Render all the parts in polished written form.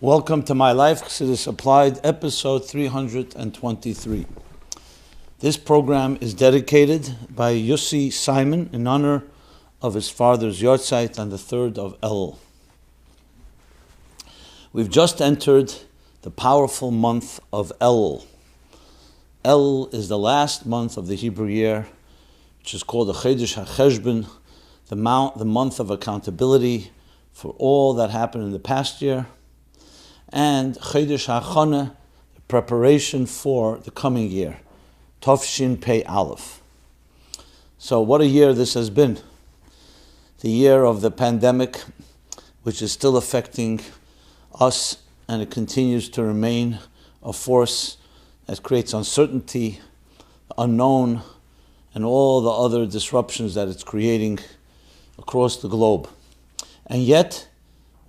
Welcome to My Life, Chassidus Applied, episode 323. This program is dedicated by Yossi Simon in honor of his father's yahrzeit on the 3rd of Elul. We've just entered the powerful month of Elul. Elul is the last month of the Hebrew year, which is called the Chodesh HaCheshbon, the month of accountability for all that happened in the past year, and Chodesh HaChana, the preparation for the coming year, Tafshin Pei Aleph. So what a year this has been. The year of the pandemic, which is still affecting us, and it continues to remain a force that creates uncertainty, unknown, and all the other disruptions that it's creating across the globe. And yet,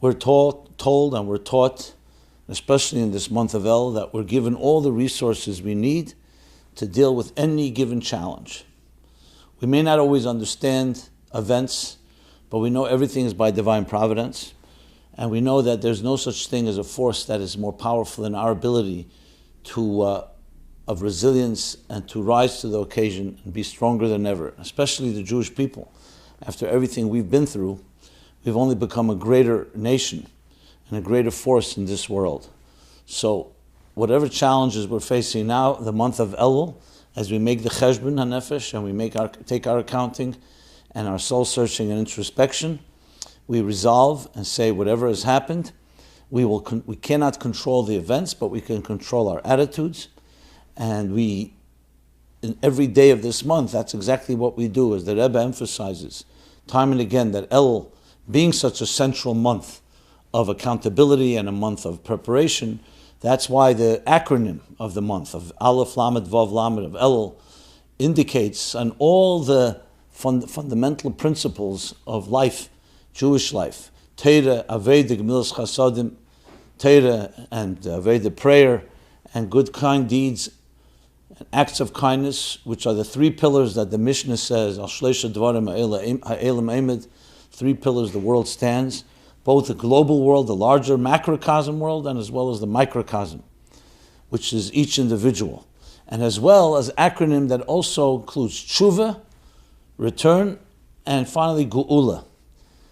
we're told and we're taught, especially in this month of Elul, that we're given all the resources we need to deal with any given challenge. We may not always understand events, but we know everything is by divine providence, and we know that there's no such thing as a force that is more powerful than our ability of resilience and to rise to the occasion and be stronger than ever, especially the Jewish people. After everything we've been through, we've only become a greater nation and a greater force in this world. So whatever challenges we're facing now, the month of Elul, as we make the Cheshbon HaNefesh and we take our accounting and our soul searching and introspection, we resolve and say whatever has happened, we cannot control the events, but we can control our attitudes. And in every day of this month, that's exactly what we do, as the Rebbe emphasizes time and again, that Elul, being such a central month of accountability and a month of preparation, that's why the acronym of the month of Aleph Lamed Vav Lamed of Elul indicates on all the fundamental principles of life, Jewish life, Torah, Aveda, Gemilas Chasadim, Torah and Aveda, prayer, and good kind deeds, and acts of kindness, which are the three pillars that the Mishnah says, Al Shleisha Dvarim Ha'elam Emed, three pillars the world stands, both the global world, the larger macrocosm world, and as well as the microcosm, which is each individual, and as well as acronym that also includes tshuva, return, and finally geula.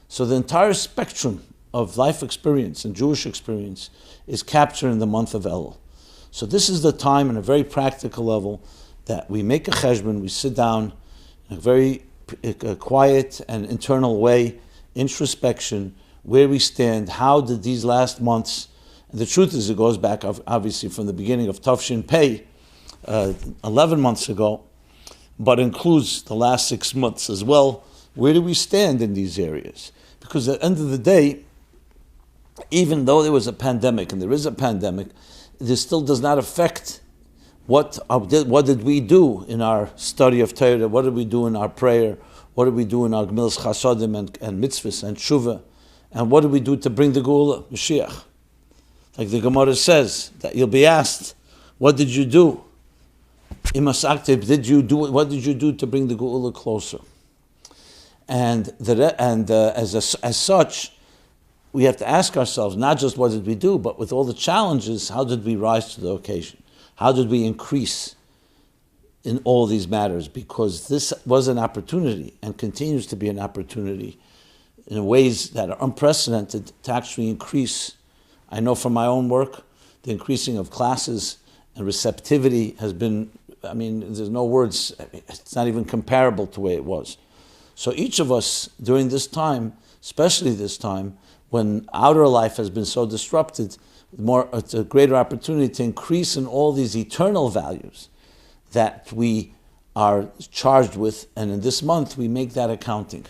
So the entire spectrum of life experience and Jewish experience is captured in the month of Elul. So this is the time, in a very practical level, that we make a cheshbon, we sit down in a very quiet and internal way, introspection, where we stand, how did these last months, and the truth is it goes back obviously from the beginning of Tafshin Pei, 11 months ago, but includes the last 6 months as well. Where do we stand in these areas? Because at the end of the day, even though there was a pandemic, and there is a pandemic, this still does not affect what did we do in our study of Torah, what did we do in our prayer, what did we do in our Gemilas Chasadim and mitzvahs and tshuva, and what did we do to bring the Geula, Mashiach? Like the Gemara says, that you'll be asked, what did you do? What did you do to bring the Geula closer? And as such, we have to ask ourselves, not just what did we do, but with all the challenges, how did we rise to the occasion? How did we increase in all these matters? Because this was an opportunity and continues to be an opportunity in ways that are unprecedented to actually increase. I know from my own work, the increasing of classes and receptivity has been, there's no words, it's not even comparable to the way it was. So each of us during this time, especially this time, when outer life has been so disrupted, it's a greater opportunity to increase in all these eternal values that we are charged with, and in this month we make that accounting.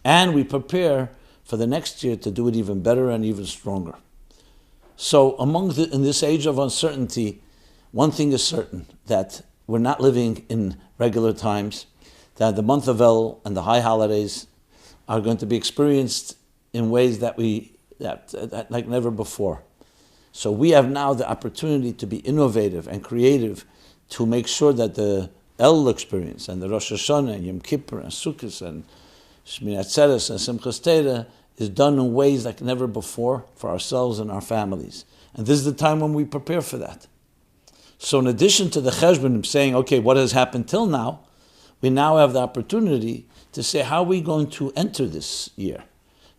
And we prepare for the next year to do it even better and even stronger. So in this age of uncertainty, one thing is certain, that we're not living in regular times, that the month of Elul and the high holidays are going to be experienced in ways that like never before. So we have now the opportunity to be innovative and creative to make sure that the Elul experience and the Rosh Hashanah and Yom Kippur and Sukkot and Shmini Atzeres and Simchas Torah is done in ways like never before for ourselves and our families. And this is the time when we prepare for that. So in addition to the cheshbonim saying, okay, what has happened till now, we now have the opportunity to say, how are we going to enter this year?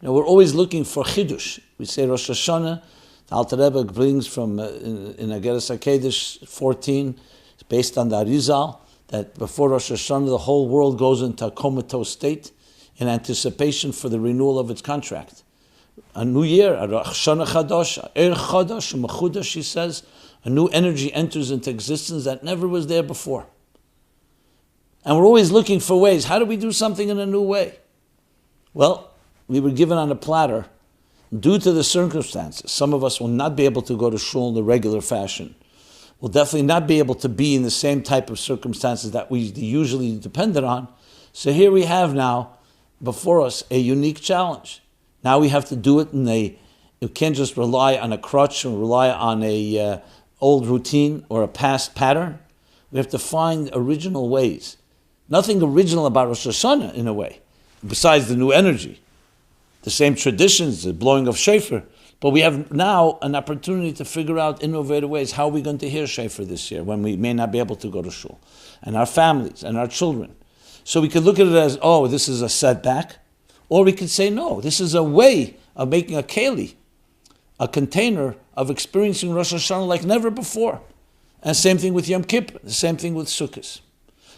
Now, we're always looking for chidush. We say Rosh Hashanah, the Alter Rebbe brings from, in Ageres HaKedesh 14, it's based on the Arizal, that before Rosh Hashanah, the whole world goes into a comatose state in anticipation for the renewal of its contract. A new year, a Shana Chadosh, a Chadosh, a Mechudash, he says, a new energy enters into existence that never was there before. And we're always looking for ways. How do we do something in a new way? Well, we were given on a platter, due to the circumstances. Some of us will not be able to go to shul in the regular fashion. We'll definitely not be able to be in the same type of circumstances that we usually depended on. So here we have now, before us, a unique challenge. Now we have to do it you can't just rely on a crutch or rely on a old routine or a past pattern. We have to find original ways. Nothing original about Rosh Hashanah, in a way, besides the new energy. The same traditions, the blowing of shofar. But we have now an opportunity to figure out innovative ways. How are we going to hear shofar this year when we may not be able to go to shul? And our families and our children. So we could look at it as, oh, this is a setback. Or we could say, no, this is a way of making a keli, a container of experiencing Rosh Hashanah like never before. And same thing with Yom Kippur, the same thing with Sukkot.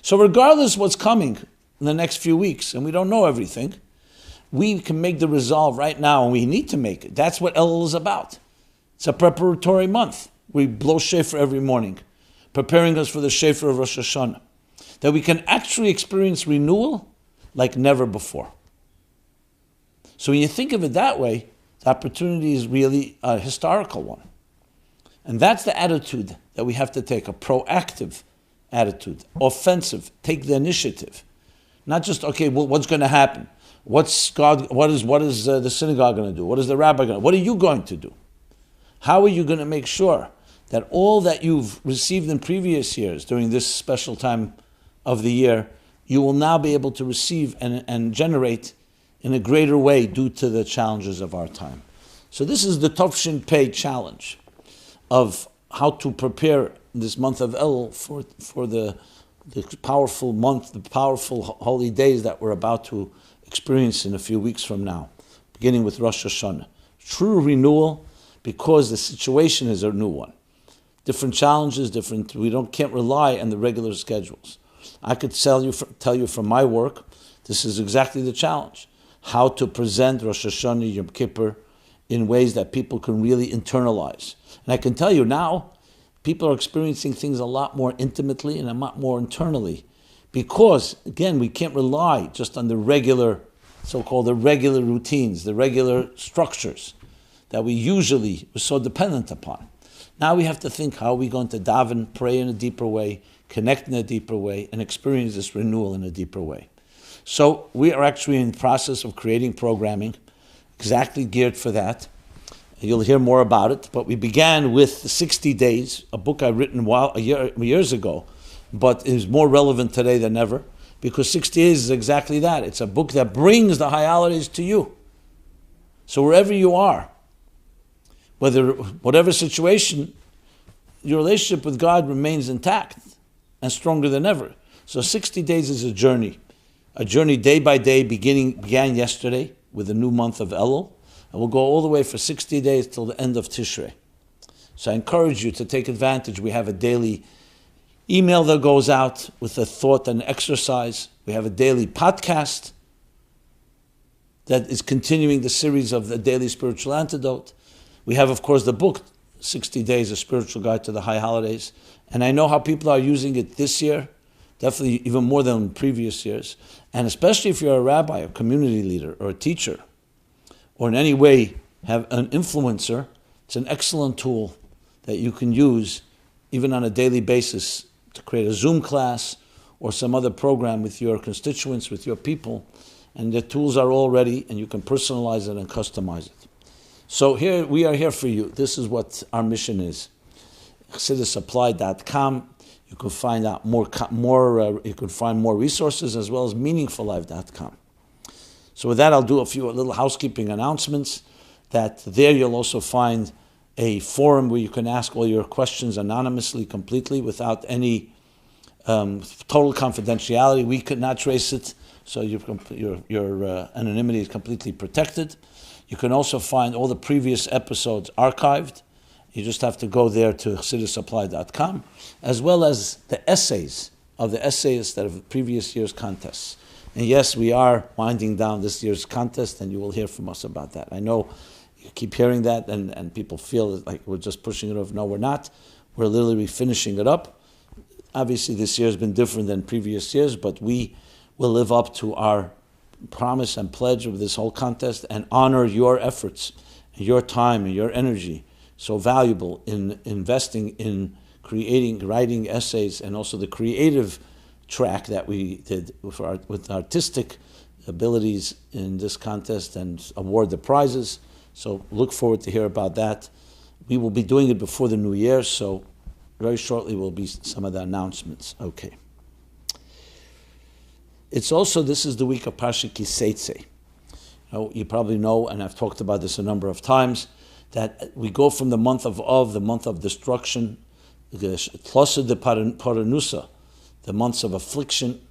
So regardless of what's coming in the next few weeks, and we don't know everything, we can make the resolve right now, and we need to make it. That's what Elul is about. It's a preparatory month. We blow shofar every morning, preparing us for the shofar of Rosh Hashanah, that we can actually experience renewal like never before. So when you think of it that way, the opportunity is really a historical one. And that's the attitude that we have to take, a proactive attitude, offensive, take the initiative. Not just, okay, well, what's going to happen? What is the synagogue going to do? What is the rabbi going to do? What are you going to do? How are you going to make sure that all that you've received in previous years during this special time of the year, you will now be able to receive and generate in a greater way due to the challenges of our time? So this is the Tovshin Pei challenge of how to prepare this month of Elul for the powerful month, the powerful holy days that we're about to experience in a few weeks from now, beginning with Rosh Hashanah. True renewal, because the situation is a new one. Different challenges, can't rely on the regular schedules. I could tell you from my work, this is exactly the challenge. How to present Rosh Hashanah, Yom Kippur, in ways that people can really internalize. And I can tell you now, people are experiencing things a lot more intimately and a lot more internally. Because, again, we can't rely just on the regular, so-called the regular routines, the regular structures that we usually were so dependent upon. Now we have to think, how are we going to daven, pray in a deeper way, connect in a deeper way, and experience this renewal in a deeper way. So we are actually in the process of creating programming exactly geared for that. You'll hear more about it, but we began with the 60 Days, a book I've written years ago, but is more relevant today than ever, because 60 Days is exactly that. It's a book that brings the high holidays to you. So wherever you are, whatever situation, your relationship with God remains intact and stronger than ever. So 60 Days is a journey day by day, began yesterday with the new month of Elul, and we'll go all the way for 60 days till the end of Tishrei. So I encourage you to take advantage. We have a daily email that goes out with a thought and exercise. We have a daily podcast that is continuing the series of the Daily Spiritual Antidote. We have, of course, the book, 60 Days, A Spiritual Guide to the High Holidays. And I know how people are using it this year, definitely even more than previous years. And especially if you're a rabbi, a community leader, or a teacher, or in any way have an influencer, it's an excellent tool that you can use even on a daily basis to create a Zoom class or some other program with your constituents, with your people. And the tools are all ready, and you can personalize it and customize it. So here we are here for you. This is what our mission is. ChassidusSupply.com. You can find out more. You can find more resources, as well as meaningfullife.com. So with that, I'll do a few little housekeeping announcements. That there you'll also find a forum where you can ask all your questions anonymously, completely, without any total confidentiality. We could not trace it, so your anonymity is completely protected. You can also find all the previous episodes archived. You just have to go there to ChassidusSupply.com, as well as the essays of the essayists that have previous year's contests. And yes, we are winding down this year's contest, and you will hear from us about that. I know you keep hearing that, and people feel like we're just pushing it off. No, we're not. We're literally finishing it up. Obviously, this year has been different than previous years, but we will live up to our promise and pledge of this whole contest and honor your efforts, your time, and your energy, so valuable in investing in creating, writing essays, and also the creative track that we did with artistic abilities in this contest and award the prizes. So look forward to hear about that. We will be doing it before the new year, so very shortly will be some of the announcements. Okay. It's also, this is the week of Parsha Teitzei. You probably know, and I've talked about this a number of times, that we go from the month of the month of destruction, the Tlasa de Paranusa, the months of affliction,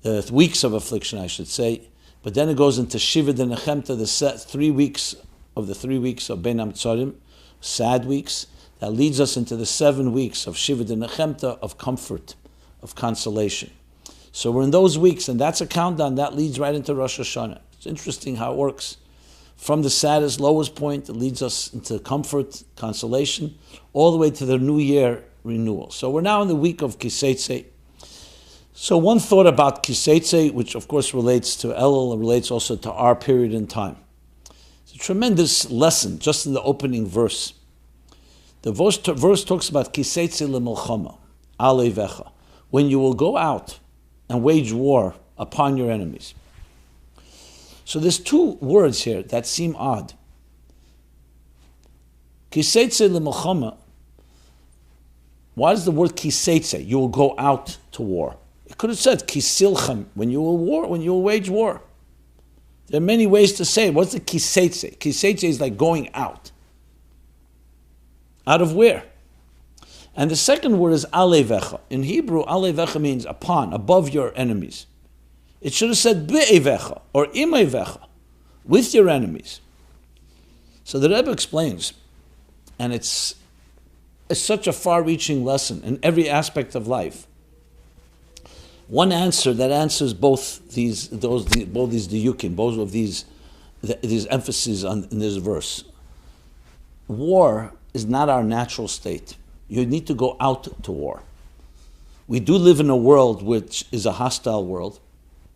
the weeks of affliction, I should say, but then it goes into Shiva de Nechemta, the 3 weeks of Ben Hamtzarim, sad weeks, that leads us into the 7 weeks of Shiva de Nechemta, of comfort, of consolation. So we're in those weeks, and that's a countdown that leads right into Rosh Hashanah. It's interesting how it works. From the saddest, lowest point, it leads us into comfort, consolation, all the way to the new year renewal. So we're now in the week of Teitzei. So one thought about Teitzei, which of course relates to Elul and relates also to our period in time. It's a tremendous lesson just in the opening verse. The verse talks about Teitzei le'milchama, alevecha, when you will go out and wage war upon your enemies. So there's 2 words here that seem odd. Teitzei le'milchama. Why is the word Teitzei? You will go out to war. It could have said Kisilchem, when you will wage war. There are many ways to say it. What's the Teitzei? Teitzei is like going out. Out of where? And the second word is alevecha. In Hebrew, alevecha means upon, above your enemies. It should have said be'evecha or imevecha, with your enemies. So the Rebbe explains, and it's such a far-reaching lesson in every aspect of life. One answer that answers both these diyukim, both of these emphases in this verse. War is not our natural state. You need to go out to war. We do live in a world which is a hostile world,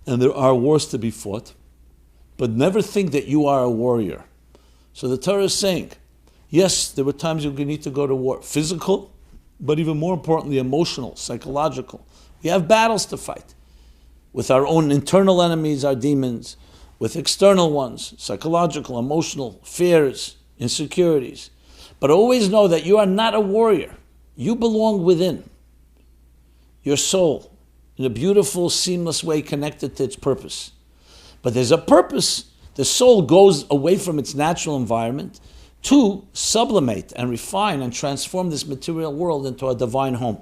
and there are wars to be fought, but never think that you are a warrior. So the Torah is saying, yes, there were times you need to go to war, physical, but even more importantly, emotional, psychological. We have battles to fight with our own internal enemies, our demons, with external ones, psychological, emotional, fears, insecurities. But always know that you are not a warrior. You belong within. Your soul, in a beautiful, seamless way connected to its purpose. But there's a purpose. The soul goes away from its natural environment to sublimate and refine and transform this material world into a divine home.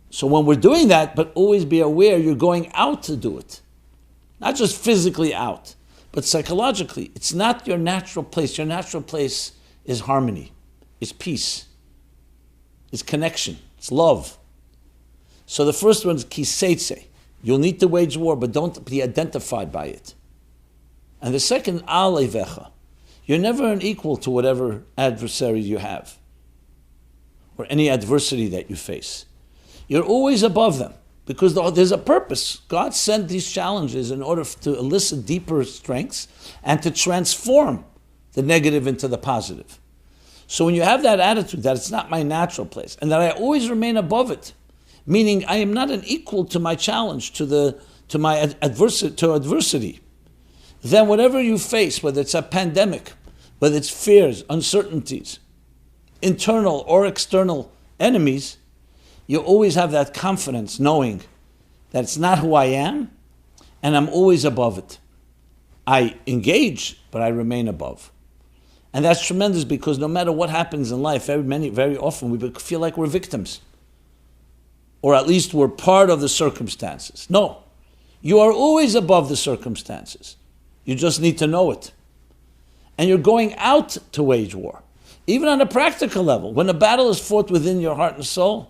So when we're doing that, but always be aware you're going out to do it. Not just physically out, but psychologically. It's not your natural place. Your natural place is harmony, is peace, is connection, it's love. So the first one is Teitzei. You'll need to wage war, but don't be identified by it. And the second, alevecha. You're never an equal to whatever adversary you have, or any adversity that you face. You're always above them, because there's a purpose. God sent these challenges in order to elicit deeper strengths and to transform the negative into the positive. So when you have that attitude that it's not my natural place, and that I always remain above it, meaning I am not an equal to my challenge, to adversity, then whatever you face, whether it's a pandemic, whether it's fears, uncertainties, internal or external enemies, you always have that confidence knowing that it's not who I am, and I'm always above it. I engage, but I remain above. And that's tremendous, because no matter what happens in life, very often we feel like we're victims. Or at least we're part of the circumstances. No, you are always above the circumstances. You just need to know it. And you're going out to wage war. Even on a practical level, when a battle is fought within your heart and soul,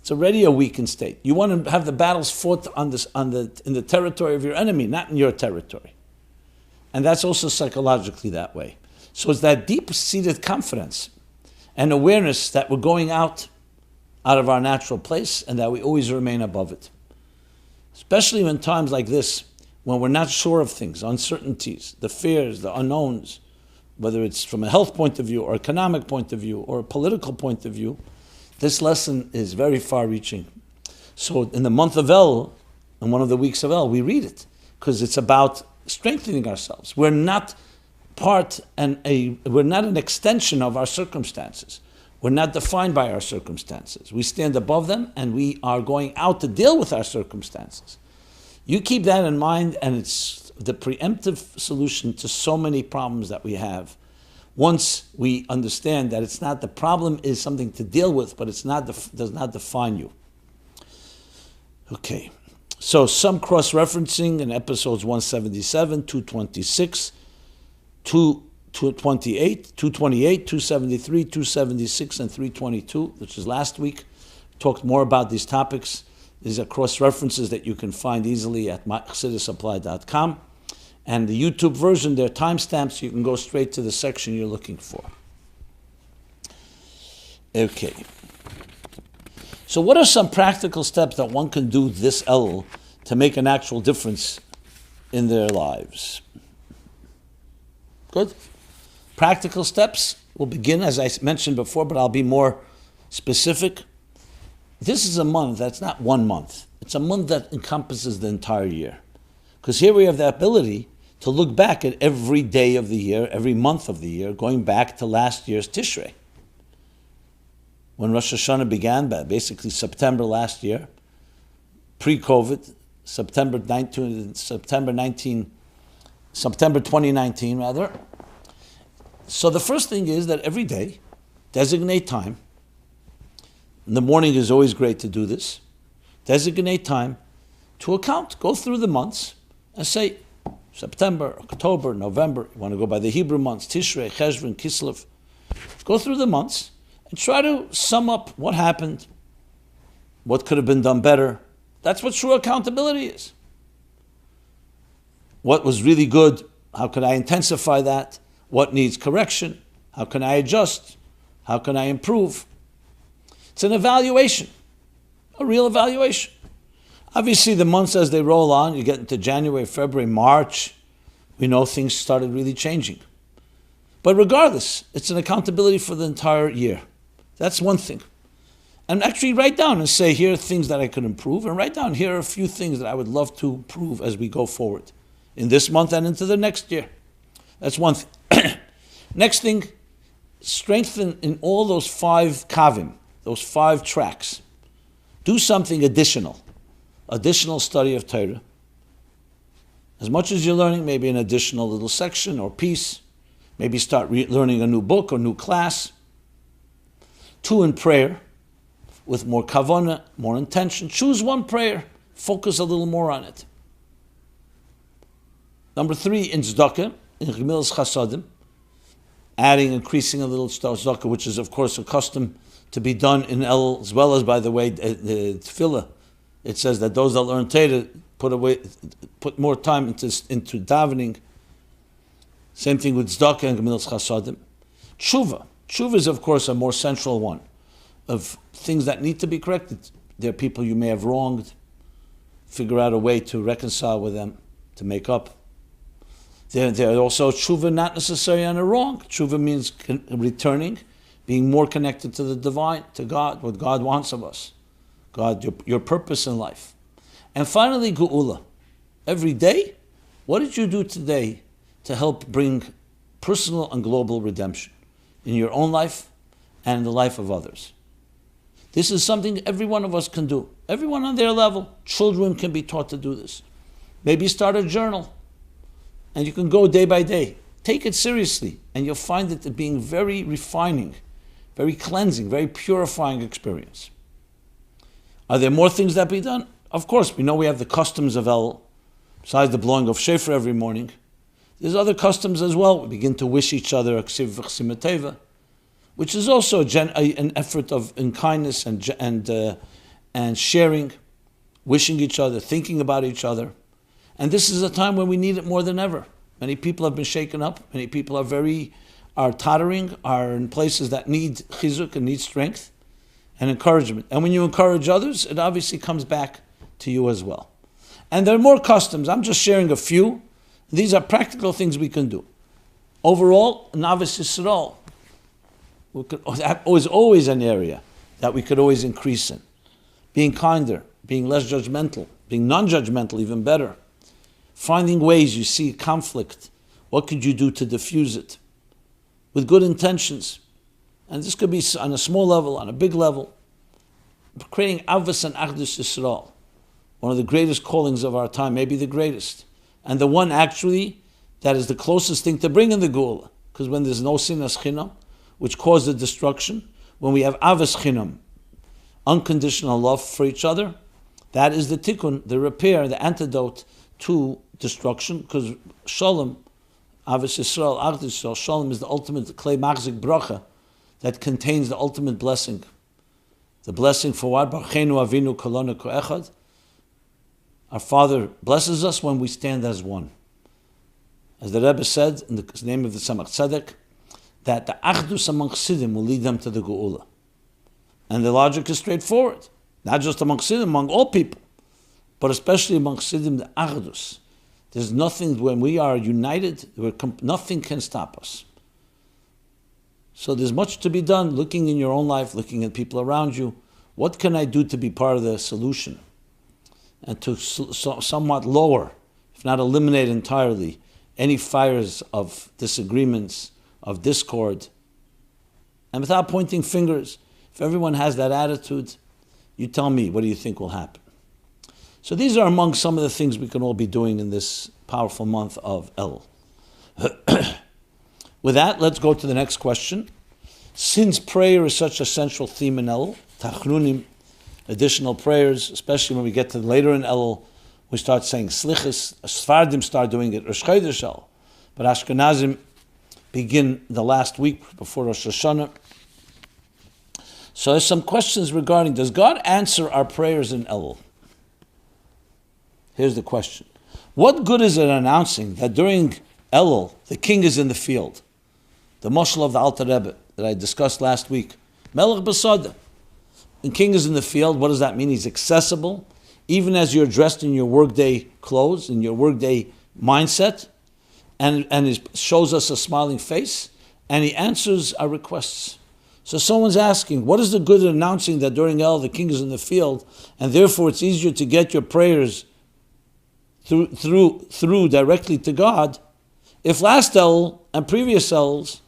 it's already a weakened state. You want to have the battles fought in the territory of your enemy, not in your territory. And that's also psychologically that way. So it's that deep-seated confidence and awareness that we're going out of our natural place and that we always remain above it. Especially in times like this, when we're not sure of things, uncertainties, the fears, the unknowns, whether it's from a health point of view or economic point of view or a political point of view, this lesson is very far-reaching. So in the month of Elul, in one of the weeks of Elul, we read it because it's about strengthening ourselves. We're not we're not an extension of our circumstances. We're not defined by our circumstances. We stand above them, and we are going out to deal with our circumstances. You keep that in mind, and it's the preemptive solution to so many problems that we have. Once we understand that it's not the problem is something to deal with, but it's not does not define you. Okay, so some cross-referencing in episodes 177, 226, 228, 273, 276, and 322, which is last week. Talked more about these topics. These are cross-references that you can find easily at chassidussupply.com. And the YouTube version, they're timestamps, so you can go straight to the section you're looking for. Okay. So what are some practical steps that one can do this Elul to make an actual difference in their lives? Good. Practical steps. We'll begin, as I mentioned before, but I'll be more specific. This is a month that's not 1 month. It's a month that encompasses the entire year. Because here we have the ability to look back at every day of the year, every month of the year, going back to last year's Tishrei. When Rosh Hashanah began, basically September last year, pre-COVID, September 2019 rather. So the first thing is that every day, designate time. In the morning is always great to do this. Designate time to account. Go through the months and say, September, October, November. You want to go by the Hebrew months, Tishrei, Cheshvan, Kislev. Go through the months and try to sum up what happened, what could have been done better. That's what true accountability is. What was really good? How can I intensify that? What needs correction? How can I adjust? How can I improve? It's an evaluation, a real evaluation. Obviously, the months as they roll on, you get into January, February, March, we know things started really changing. But regardless, it's an accountability for the entire year. That's one thing. And actually write down and say, here are things that I could improve, and write down, here are a few things that I would love to improve as we go forward in this month and into the next year. That's one thing. Next thing, strengthen in all those 5 kavim, those 5 tracks. Do something additional study of Torah. As much as you're learning, maybe an additional little section or piece. Maybe start learning a new book or new class. 2, in prayer, with more kavanah, more intention. Choose one prayer. Focus a little more on it. Number 3, in tzedakah, in gemilas chasadim, increasing a little tzedakah, which is, of course, a custom to be done in Elul, as well as, by the way, the tefillah. It says that those that learn Torah put more time into davening. Same thing with tzedakah and gemilas chasadim. Tshuva is, of course, a more central one of things that need to be corrected. There are people you may have wronged. Figure out a way to reconcile with them, to make up. There are also tshuva not necessarily on a wrong. Tshuva means returning, being more connected to the divine, to God, what God wants of us. God, your purpose in life. And finally, geula. Every day, what did you do today to help bring personal and global redemption in your own life and in the life of others? This is something every one of us can do. Everyone on their level. Children can be taught to do this. Maybe start a journal. And you can go day by day. Take it seriously, and you'll find it being very refining, very cleansing, very purifying experience. Are there more things that be done? Of course, we know we have the customs of Elul, besides the blowing of shofar every morning. There's other customs as well. We begin to wish each other a ksiv v'chsim teva, which is also an effort in kindness and sharing, wishing each other, thinking about each other. And this is a time when we need it more than ever. Many people have been shaken up. Many people are tottering, are in places that need chizuk and need strength and encouragement. And when you encourage others, it obviously comes back to you as well. And there are more customs. I'm just sharing a few. These are practical things we can do. Overall, Novice Yisrael was always an area that we could always increase in. Being kinder, being less judgmental, being non-judgmental, even better. Finding ways you see conflict. What could you do to diffuse it? With good intentions. And this could be on a small level, on a big level. Creating Avos and Achdus Yisrael. One of the greatest callings of our time, maybe the greatest. And the one actually that is the closest thing to bring in the Geula. Because when there's no sinas chinam, which caused the destruction, when we have Avos chinam, unconditional love for each other, that is the tikkun, the repair, the antidote to destruction. Because shalom, Avos Yisrael, Achdus Yisrael, shalom is the ultimate klei machzik bracha that contains the ultimate blessing. The blessing for what? Barchenu avinu kolonu ko'echad. Our Father blesses us when we stand as one. As the Rebbe said in the name of the Tzemach Tzedek, that the Achdus among Chassidim will lead them to the Geula. And the logic is straightforward. Not just among Chassidim, among all people, but especially among Chassidim, the Achdus. There's nothing, when we are united, nothing can stop us. So there's much to be done, looking in your own life, looking at people around you. What can I do to be part of the solution? And to somewhat lower, if not eliminate entirely, any fires of disagreements, of discord. And without pointing fingers, if everyone has that attitude, you tell me, what do you think will happen? So these are among some of the things we can all be doing in this powerful month of Elul. With that, let's go to the next question. Since prayer is such a central theme in Elul, Tachnunim, additional prayers, especially when we get to later in Elul, we start saying Slichas. Sfardim start doing it Rosh Chodesh Elul, but Ashkenazim begin the last week before Rosh Hashanah. So there's some questions regarding, does God answer our prayers in Elul? Here's the question. What good is it announcing that during Elul, the king is in the field? The Moshel of the Alter Rebbe that I discussed last week. Melech Basada. The king is in the field. What does that mean? He's accessible, even as you're dressed in your workday clothes, in your workday mindset, and he shows us a smiling face, and he answers our requests. So someone's asking, what is the good of announcing that during El the king is in the field, and therefore it's easier to get your prayers through directly to God, if last El and previous Els,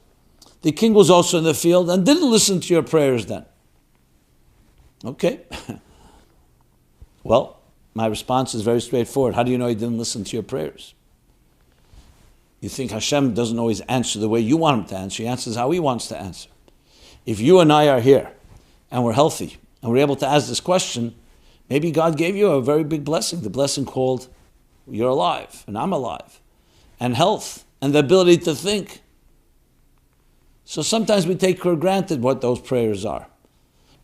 the king was also in the field and didn't listen to your prayers then? Okay. Well, my response is very straightforward. How do you know he didn't listen to your prayers? You think Hashem doesn't always answer the way you want him to answer. He answers how he wants to answer. If you and I are here and we're healthy and we're able to ask this question, maybe God gave you a very big blessing, the blessing called you're alive and I'm alive, and health and the ability to think. So sometimes we take for granted what those prayers are.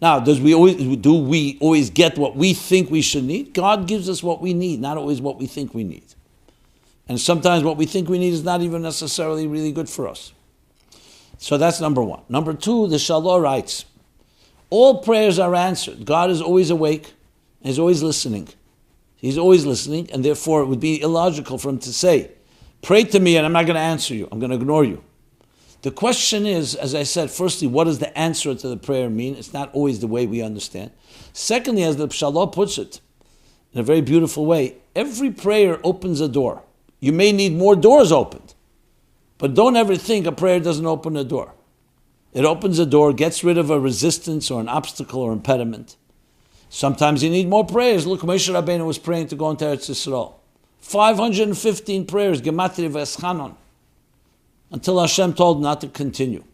Now, do we always get what we think we should need? God gives us what we need, not always what we think we need. And sometimes what we think we need is not even necessarily really good for us. So that's number one. Number two, the Shalom writes, all prayers are answered. God is always awake and he's always listening. He's always listening, and therefore it would be illogical for him to say, pray to me and I'm not going to answer you. I'm going to ignore you. The question is, as I said, firstly, what does the answer to the prayer mean? It's not always the way we understand. Secondly, as the Pshalom puts it, in a very beautiful way, every prayer opens a door. You may need more doors opened, but don't ever think a prayer doesn't open a door. It opens a door, gets rid of a resistance or an obstacle or impediment. Sometimes you need more prayers. Look, Moshe Rabbeinu was praying to go into Eretz Yisrael. 515 prayers, Gematria V'Eschanon, until Hashem told not to continue.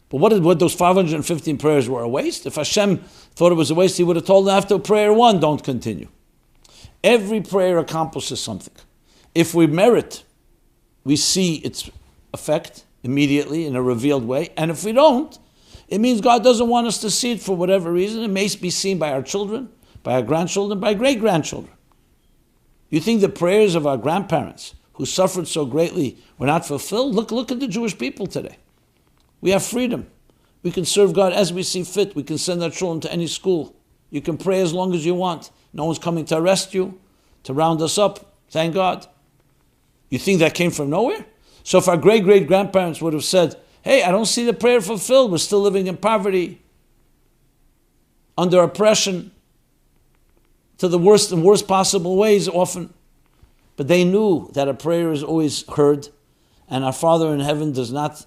But what those 515 prayers were a waste? If Hashem thought it was a waste, He would have told them after prayer 1, don't continue. Every prayer accomplishes something. If we merit, we see its effect immediately in a revealed way. And if we don't, it means God doesn't want us to see it for whatever reason. It may be seen by our children, by our grandchildren, by great-grandchildren. You think the prayers of our grandparents, who suffered so greatly, were not fulfilled? Look at the Jewish people today. We have freedom. We can serve God as we see fit. We can send our children to any school. You can pray as long as you want. No one's coming to arrest you, to round us up. Thank God. You think that came from nowhere? So if our great-great-grandparents would have said, hey, I don't see the prayer fulfilled. We're still living in poverty, under oppression, to the worst and worst possible ways often. But they knew that a prayer is always heard, and our Father in heaven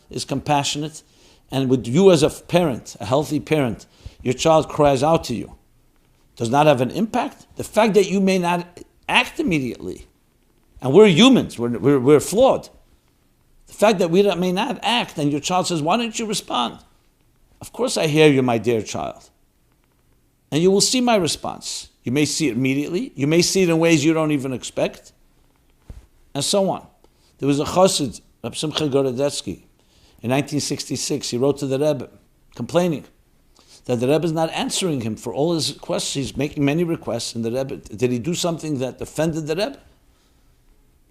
is compassionate. And with you as a parent, a healthy parent, your child cries out to you, does not have an impact? The fact that you may not act immediately, and we're humans, we're flawed. The fact that we may not act, and your child says, why don't you respond? Of course I hear you, my dear child. And you will see my response. You may see it immediately. You may see it in ways you don't even expect. And so on. There was a Chassid, Reb Simcha Gorodetsky, in 1966. He wrote to the Rebbe, complaining that the Rebbe is not answering him for all his requests. He's making many requests, and the Rebbe, did he do something that offended the Rebbe?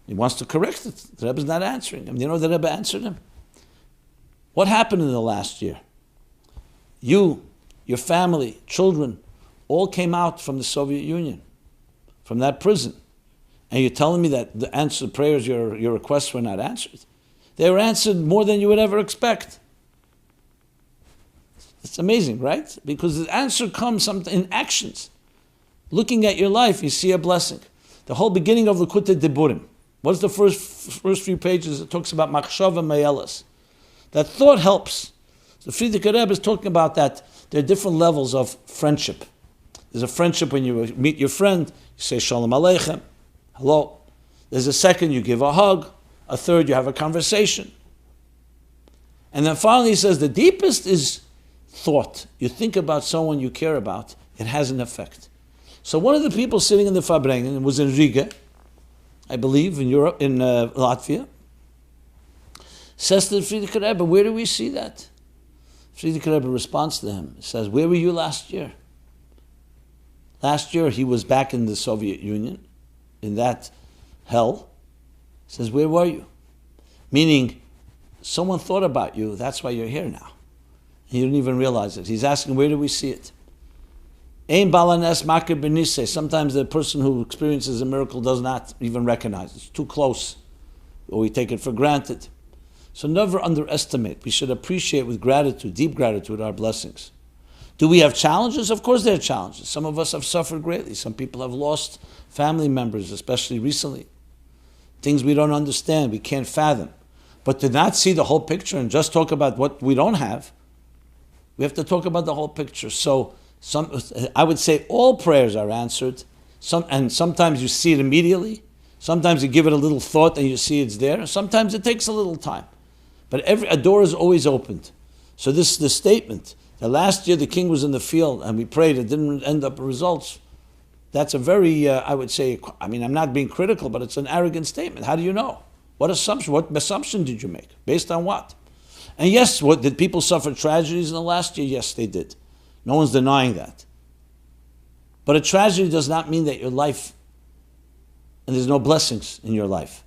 He wants to correct it. The Rebbe is not answering him. You know the Rebbe answered him? What happened in the last year? You, your family, children, all came out from the Soviet Union, from that prison. And you're telling me that the answered prayers, your requests were not answered? They were answered more than you would ever expect. It's amazing, right? Because the answer comes in actions. Looking at your life, you see a blessing. The whole beginning of the Likutei Diburim. What's the first few pages? It talks about machshava me'elas. That thought helps. So Frierdiker Rebbe is talking about that there are different levels of friendship. There's a friendship when you meet your friend, you say Shalom Aleichem, hello. There's a second, you give a hug. A third, you have a conversation. And then finally he says the deepest is thought. You think about someone you care about, it has an effect. So one of the people sitting in the Farbrengen was in Riga, I believe, in Europe, in Latvia, says to the Frierdiker Rebbe, where do we see that? Frierdiker Rebbe responds to him. He says, where were you last year? Last year he was back in the Soviet Union, in that hell. He says, where were you? Meaning, someone thought about you, that's why you're here now. And you didn't even realize it. He's asking, where do we see it? Ein balanes makir benise. Sometimes the person who experiences a miracle does not even recognize it. It's too close, or we take it for granted. So never underestimate. We should appreciate with gratitude, deep gratitude, our blessings. Do we have challenges? Of course there are challenges. Some of us have suffered greatly. Some people have lost family members, especially recently. Things we don't understand, we can't fathom. But to not see the whole picture and just talk about what we don't have, we have to talk about the whole picture. So I would say all prayers are answered, and sometimes you see it immediately. Sometimes you give it a little thought and you see it's there. Sometimes it takes a little time. But a door is always opened. So this is the statement. The last year the king was in the field and we prayed, it didn't end up with results. That's a very, I would say, I'm not being critical, but it's an arrogant statement. How do you know? What assumption did you make? Based on what? And yes, did people suffer tragedies in the last year? Yes, they did. No one's denying that. But a tragedy does not mean that your life, and there's no blessings in your life.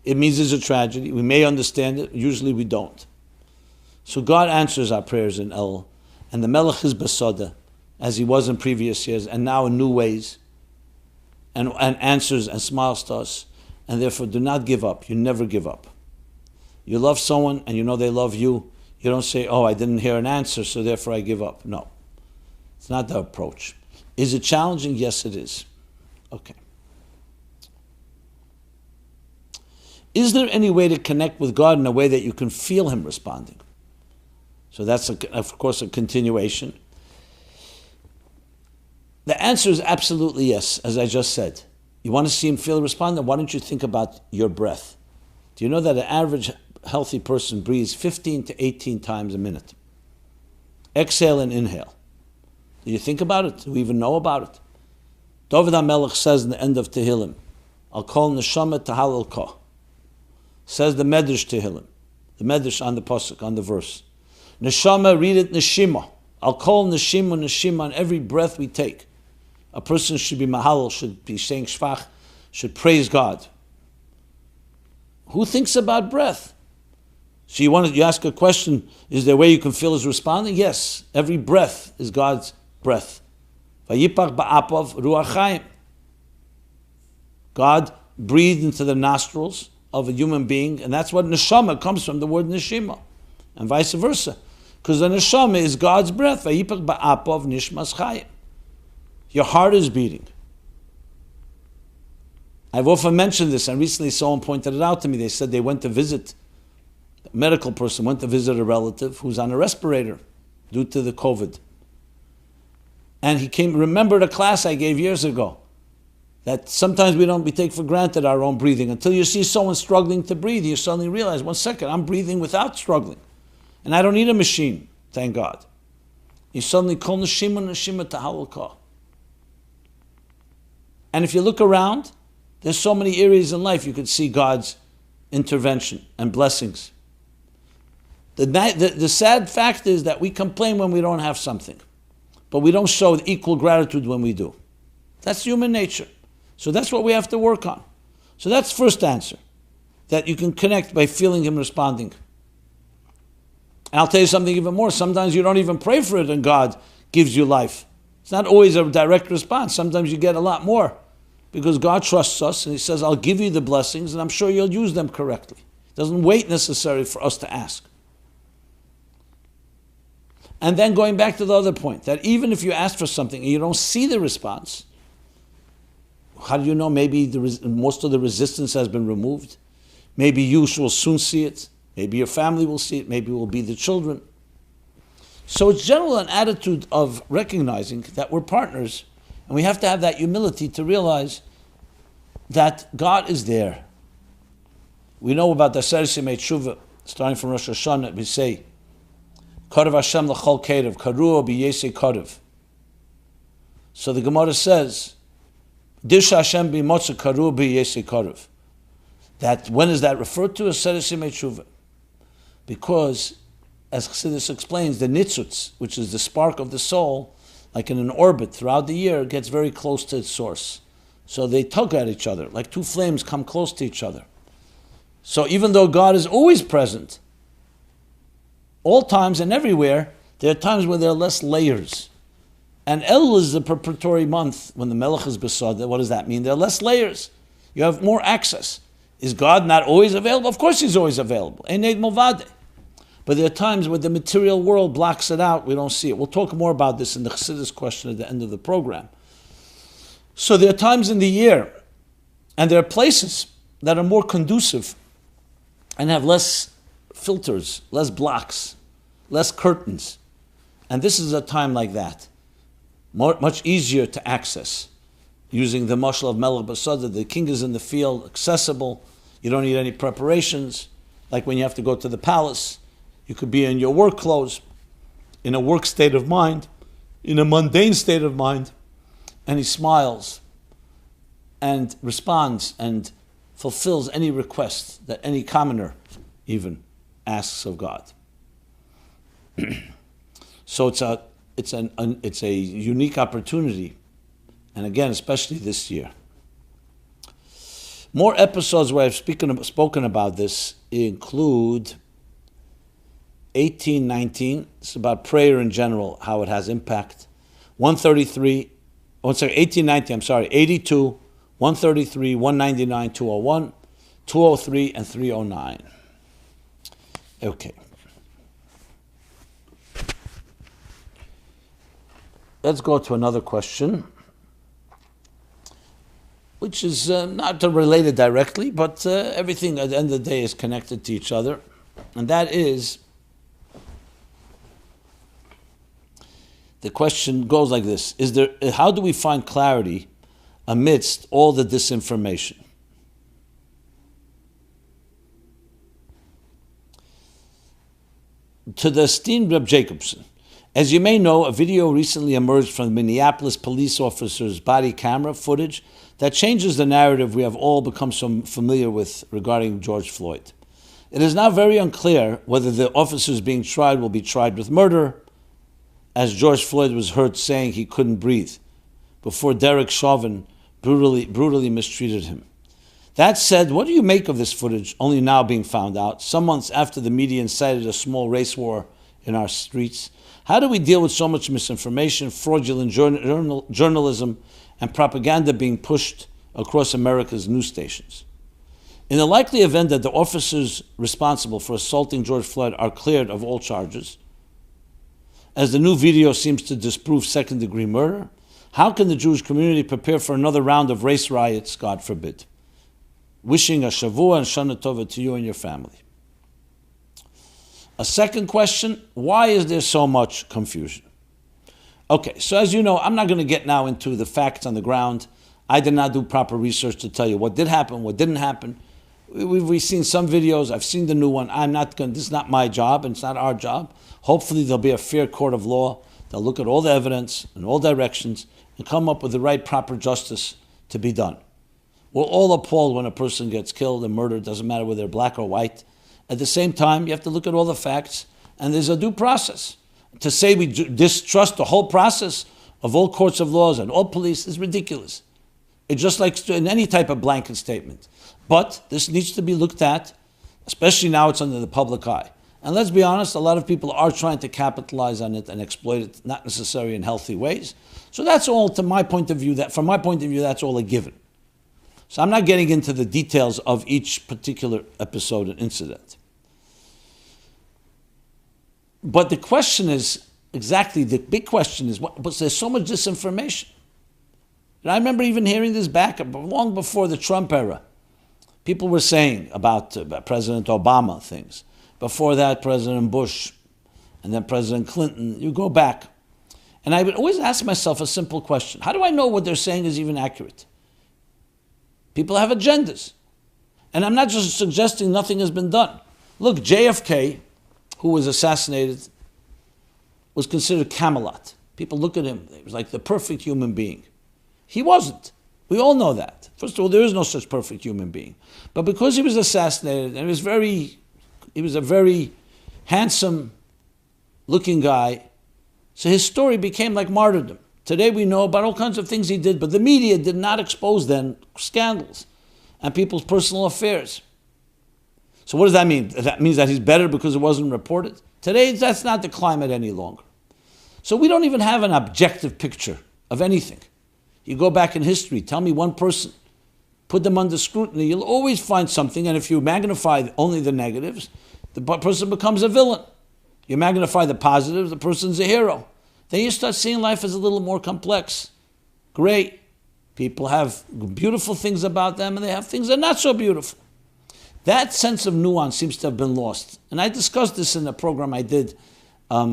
It means there's a tragedy. We may understand it. Usually we don't. So God answers our prayers in Elul. And the Melech is Besada, as he was in previous years, and now in new ways, and answers and smiles to us. And therefore, do not give up. You never give up. You love someone, and you know they love you. You don't say, oh, I didn't hear an answer, so therefore I give up. No. It's not the approach. Is it challenging? Yes, it is. Okay. Is there any way to connect with God in a way that you can feel him responding? So that's, of course, a continuation. The answer is absolutely yes, as I just said. You want to see him feel responding? Why don't you think about your breath? Do you know that an average healthy person breathes 15 to 18 times a minute? Exhale and inhale. Do you think about it? Do we even know about it? David HaMelech says in the end of Tehillim, I'll call neshama tahalal ka. Says the Medrash Tehillim, the Medrash on the pasuk, on the verse. Neshama, read it neshima. I'll call neshima on every breath we take. A person should be mahal, should be saying shvach, should praise God. Who thinks about breath? So you ask a question, is there a way you can feel his responding? Yes, every breath is God's breath. Vayipach ba'apav ruach chaim. God breathed into the nostrils of a human being, and that's what neshama comes from, the word neshima, and vice versa. Because the neshama is God's breath. Vayipach ba'apav nishmas chaim. Your heart is beating. I've often mentioned this, and recently someone pointed it out to me. They said they went to visit, a medical person went to visit a relative who's on a respirator due to the COVID. And he remembered a class I gave years ago, that sometimes we take for granted our own breathing. Until you see someone struggling to breathe, you suddenly realize, 1 second, I'm breathing without struggling. And I don't need a machine, thank God. You suddenly call neshima tahalal ka. And if you look around, there's so many areas in life you could see God's intervention and blessings. The sad fact is that we complain when we don't have something, but we don't show equal gratitude when we do. That's human nature. So that's what we have to work on. So that's first answer, that you can connect by feeling him responding. And I'll tell you something even more. Sometimes you don't even pray for it and God gives you life. It's not always a direct response. Sometimes you get a lot more because God trusts us and he says, I'll give you the blessings and I'm sure you'll use them correctly. It doesn't wait necessarily for us to ask. And then going back to the other point, that even if you ask for something and you don't see the response, how do you know? Maybe most of the resistance has been removed. Maybe you will soon see it. Maybe your family will see it. Maybe it will be the children. So it's generally an attitude of recognizing that we're partners, and we have to have that humility to realize that God is there. We know about the adversaries tshuva, starting from Rosh Hashanah, we say, Karev Hashem l'chol kerev, karuah b'yesei karev. So the Gemara says, Dish Hashem b'motza karuah b'yesei karev. That, when is that referred to? As adversaries tshuva. Because, as Chassidus explains, the nitzutz, which is the spark of the soul, like in an orbit throughout the year, gets very close to its source. So they tug at each other, like two flames come close to each other. So even though God is always present, all times and everywhere, there are times where there are less layers. And Elul is the preparatory month when the Melech is besod. What does that mean? There are less layers. You have more access. Is God not always available? Of course he's always available. Eneid Movade. But there are times where the material world blocks it out. We don't see it. We'll talk more about this in the Chassidus question at the end of the program. So there are times in the year, and there are places that are more conducive and have less filters, less blocks, less curtains. And this is a time like that. Much easier to access. Using the mashal of Melech Basada, the king is in the field, accessible. You don't need any preparations. Like when you have to go to the palace, you could be in your work clothes, in a work state of mind, in a mundane state of mind, and he smiles and responds and fulfills any request that any commoner even asks of God. So it's a unique opportunity, and again, especially this year. More episodes where I've spoken about this include 1819. It's about prayer in general, how it has impact. 1819, 82, 133, 199, 201, 203, and 309. Okay. Let's go to another question, which is not related directly, but everything at the end of the day is connected to each other. And that is, the question goes like this: how do we find clarity amidst all the disinformation. To the esteemed Reb Jacobson, as you may know, a video recently emerged from the Minneapolis police officer's body camera footage that changes the narrative we have all become so familiar with regarding George Floyd. It is now very unclear whether the officers being tried will be tried with murder, as George Floyd was heard saying he couldn't breathe before Derek Chauvin brutally mistreated him. That said, what do you make of this footage only now being found out, some months after the media incited a small race war in our streets? How do we deal with so much misinformation, fraudulent journalism, and propaganda being pushed across America's news stations? In the likely event that the officers responsible for assaulting George Floyd are cleared of all charges, as the new video seems to disprove second-degree murder, how can the Jewish community prepare for another round of race riots, God forbid? Wishing a Shavua and Shana Tova to you and your family. A second question, why is there so much confusion? Okay, so as you know, I'm not going to get now into the facts on the ground. I did not do proper research to tell you what did happen, what didn't happen. We've seen some videos. I've seen the new one. This is not my job, and it's not our job. Hopefully there'll be a fair court of law. They'll look at all the evidence in all directions and come up with the right proper justice to be done. We're all appalled when a person gets killed and murdered. It doesn't matter whether they're black or white. At the same time, you have to look at all the facts, and there's a due process. To say we distrust the whole process of all courts of laws and all police is ridiculous. It's just like in any type of blanket statement. But this needs to be looked at, especially now it's under the public eye. And let's be honest, a lot of people are trying to capitalize on it and exploit it, not necessarily in healthy ways. So that's all, from my point of view, that's all a given. So I'm not getting into the details of each particular episode and incident. But the question is, the big question is, but there's so much disinformation. And I remember even hearing this back long before the Trump era. People were saying about President Obama things. Before that, President Bush, and then President Clinton. You go back. And I would always ask myself a simple question. How do I know what they're saying is even accurate? People have agendas. And I'm not just suggesting nothing has been done. Look, JFK, who was assassinated, was considered Camelot. People look at him, he was like the perfect human being. He wasn't. We all know that. First of all, there is no such perfect human being. But because he was assassinated, and he was a very handsome looking guy, so his story became like martyrdom. Today we know about all kinds of things he did, but the media did not expose then scandals and people's personal affairs. So what does that mean? That means that he's better because it wasn't reported? Today, that's not the climate any longer. So we don't even have an objective picture of anything. You go back in history, tell me one person, put them under scrutiny, you'll always find something, and if you magnify only the negatives, the person becomes a villain. You magnify the positives, the person's a hero. Then you start seeing life as a little more complex. Great. People have beautiful things about them, and they have things that are not so beautiful. That sense of nuance seems to have been lost. And I discussed this in a program I did, I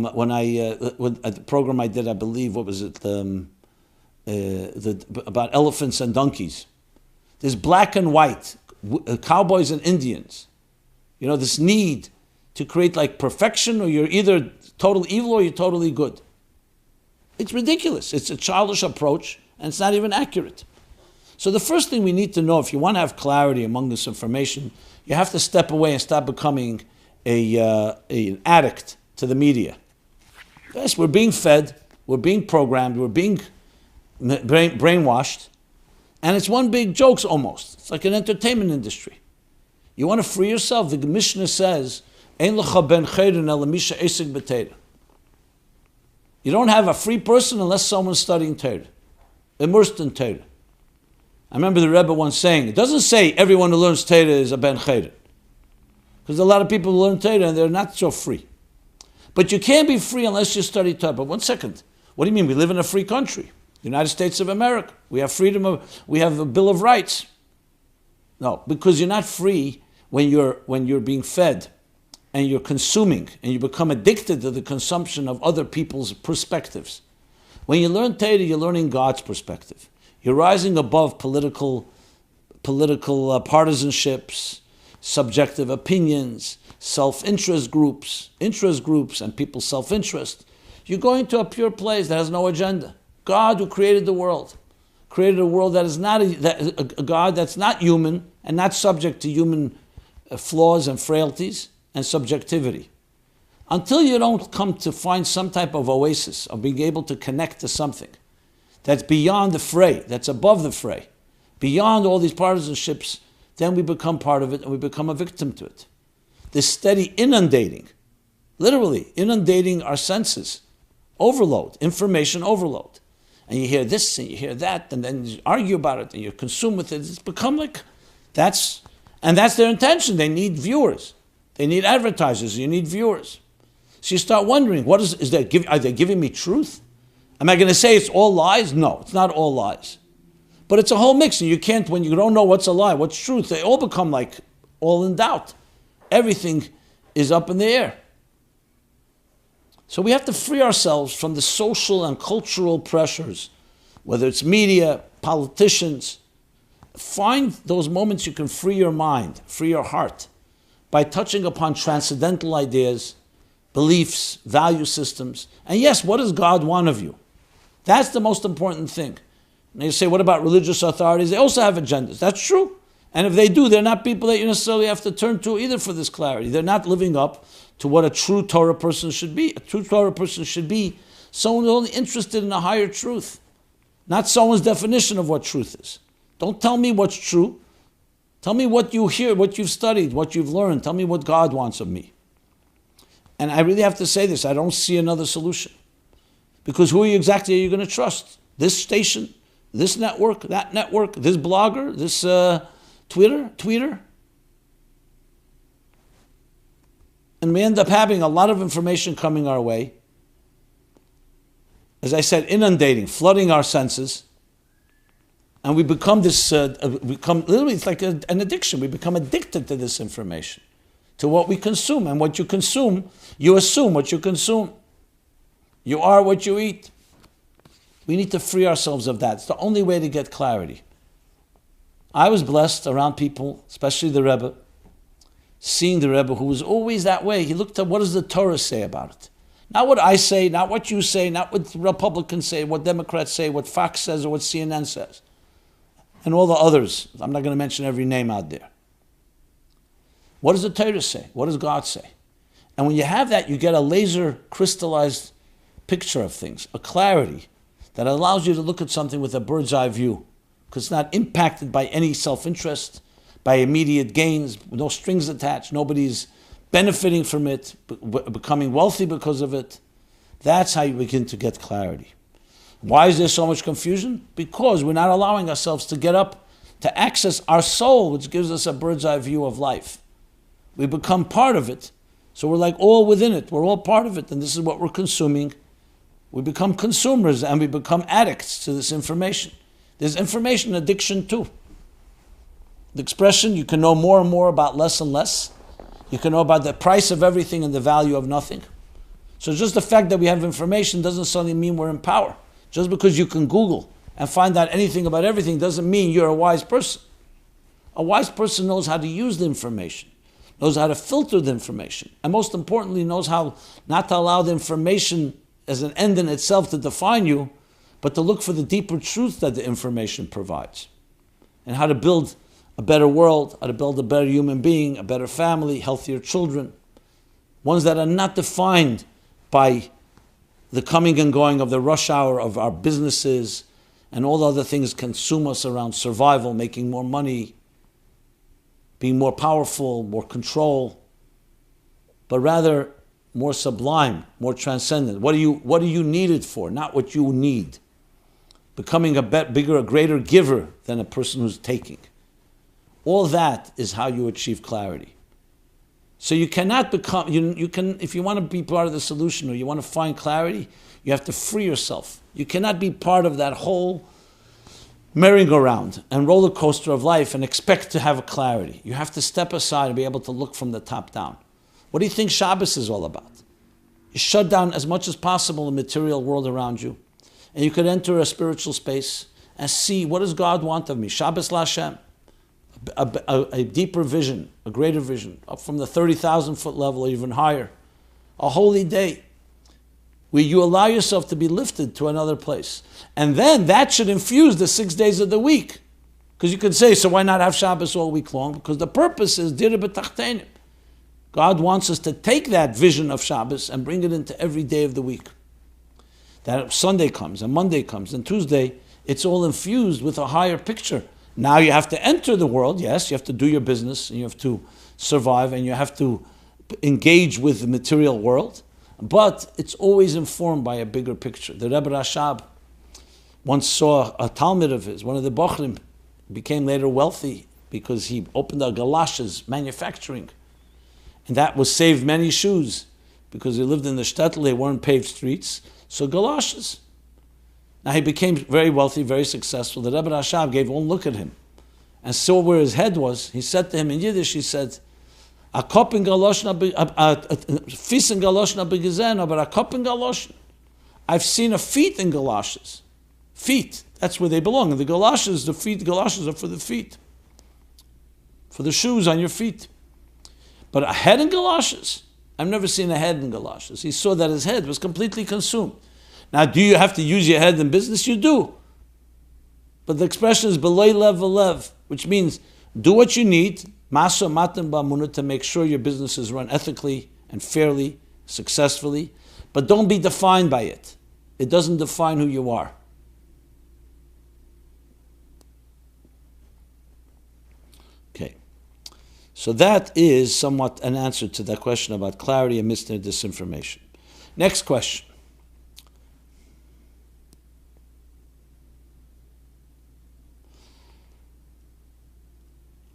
believe, what was it, about elephants and donkeys. There's black and white, cowboys and Indians. You know, this need to create like perfection, or you're either total evil or you're totally good. It's ridiculous. It's a childish approach, and it's not even accurate. So the first thing we need to know, if you want to have clarity among this information, you have to step away and stop becoming an addict to the media. Yes, we're being fed, we're being programmed, we're being brainwashed, and it's one big joke almost. It's like an entertainment industry. You want to free yourself? The Mishnah says, "Ein lecha ben chayrin ela misha esek b'Torah." You don't have a free person unless someone's studying Torah, immersed in Torah. I remember the Rebbe once saying, it doesn't say everyone who learns Torah is a ben chayrin, because a lot of people who learn Torah and they're not so free. But you can't be free unless you study Torah. But 1 second, what do you mean? We live in a free country, the United States of America. We have we have a Bill of Rights. No, because you're not free when you're being fed and you're consuming and you become addicted to the consumption of other people's perspectives. When you learn Torah, you're learning God's perspective. You're rising above political partisanships, subjective opinions, self-interest groups, and people's self-interest. You're going to a pure place that has no agenda. God, who created the world, created a world that is not a God that's not human and not subject to human flaws and frailties and subjectivity. Until you don't come to find some type of oasis of being able to connect to something that's beyond the fray, that's above the fray, beyond all these partisanships, then we become part of it and we become a victim to it. This steady inundating, literally inundating our senses, overload, information overload. And you hear this and you hear that, and then you argue about it and you consume with it. It's become like, that's their intention. They need viewers. They need advertisers. You need viewers. So you start wondering, are they giving me truth? Am I going to say it's all lies? No, it's not all lies. But it's a whole mix, and you can't, when you don't know what's a lie, what's truth, they all become like all in doubt. Everything is up in the air. So we have to free ourselves from the social and cultural pressures, whether it's media, politicians. Find those moments you can free your mind, free your heart, by touching upon transcendental ideas, beliefs, value systems. And yes, what does God want of you? That's the most important thing. And you say, what about religious authorities? They also have agendas. That's true. And if they do, they're not people that you necessarily have to turn to either for this clarity. They're not living up to what a true Torah person should be. A true Torah person should be someone who's only interested in a higher truth, not someone's definition of what truth is. Don't tell me what's true. Tell me what you hear, what you've studied, what you've learned. Tell me what God wants of me. And I really have to say this, I don't see another solution. Because who exactly are you going to trust? This station, this network, that network, this blogger, this tweeter? And we end up having a lot of information coming our way. As I said, inundating, flooding our senses. And we become literally, it's like an addiction. We become addicted to this information, to what we consume. And what you consume, you assume what you consume. You are what you eat. We need to free ourselves of that. It's the only way to get clarity. I was blessed around people, especially the Rebbe, seeing the Rebbe who was always that way. He looked at what does the Torah say about it. Not what I say, not what you say, not what Republicans say, what Democrats say, what Fox says, or what CNN says. And all the others. I'm not going to mention every name out there. What does the Torah say? What does God say? And when you have that, you get a laser crystallized picture of things, a clarity that allows you to look at something with a bird's eye view, because it's not impacted by any self-interest, by immediate gains, no strings attached. Nobody's benefiting from it, becoming wealthy because of it. That's how you begin to get clarity. Why is there so much confusion? Because we're not allowing ourselves to get up, to access our soul, which gives us a bird's eye view of life. We become part of it. So we're like all within it. We're all part of it. And this is what we're consuming. We become consumers and we become addicts to this information. There's information addiction too. The expression, you can know more and more about less and less. You can know about the price of everything and the value of nothing. So just the fact that we have information doesn't suddenly mean we're in power. Just because you can Google and find out anything about everything doesn't mean you're a wise person. A wise person knows how to use the information, knows how to filter the information, and most importantly knows how not to allow the information as an end in itself to define you, but to look for the deeper truth that the information provides, and how to build a better world, how to build a better human being, a better family, healthier children, ones that are not defined by the coming and going of the rush hour of our businesses and all the other things consume us around survival, making more money, being more powerful, more control, but rather more sublime, more transcendent. What do you need it for? Not what you need. Becoming a greater giver than a person who's taking. All that is how you achieve clarity. So you cannot become, you can, if you want to be part of the solution or you want to find clarity, you have to free yourself. You cannot be part of that whole merry-go-round and roller coaster of life and expect to have a clarity. You have to step aside and be able to look from the top down. What do you think Shabbos is all about? You shut down as much as possible the material world around you, and you could enter a spiritual space and see, what does God want of me? Shabbos Lashem. A deeper vision, a greater vision, up from the 30,000 foot level or even higher. A holy day where you allow yourself to be lifted to another place. And then that should infuse the 6 days of the week. Because you could say, so why not have Shabbos all week long? Because the purpose is Dira B'Tachtenim. God wants us to take that vision of Shabbos and bring it into every day of the week. That Sunday comes, and Monday comes, and Tuesday, it's all infused with a higher picture. Now you have to enter the world, yes, you have to do your business, and you have to survive, and you have to engage with the material world, but it's always informed by a bigger picture. The Rebbe Rashab once saw a Talmud of his, one of the Bochrim, became later wealthy because he opened a galoshes manufacturing, and that was saved many shoes because he lived in the shtetl, they weren't paved streets, so galoshes. Now he became very wealthy, very successful. The Rebbe Rashab gave one look at him and saw where his head was. He said to him in Yiddish, he said, a kop in galoshna, fis in galoshna begizeno, but a kop in galoshna. I've seen a feet in galoshes. Feet, that's where they belong. And the galoshes, the feet, galoshes are for the feet. For the shoes on your feet. But a head in galoshes, I've never seen a head in galoshes. He saw that his head was completely consumed. Now, do you have to use your head in business? You do. But the expression is belay lev v'lev, which means do what you need, maso matan ba'amunah, to make sure your business is run ethically and fairly, successfully, but don't be defined by it. It doesn't define who you are. Okay. So that is somewhat an answer to that question about clarity amidst the disinformation. Next question.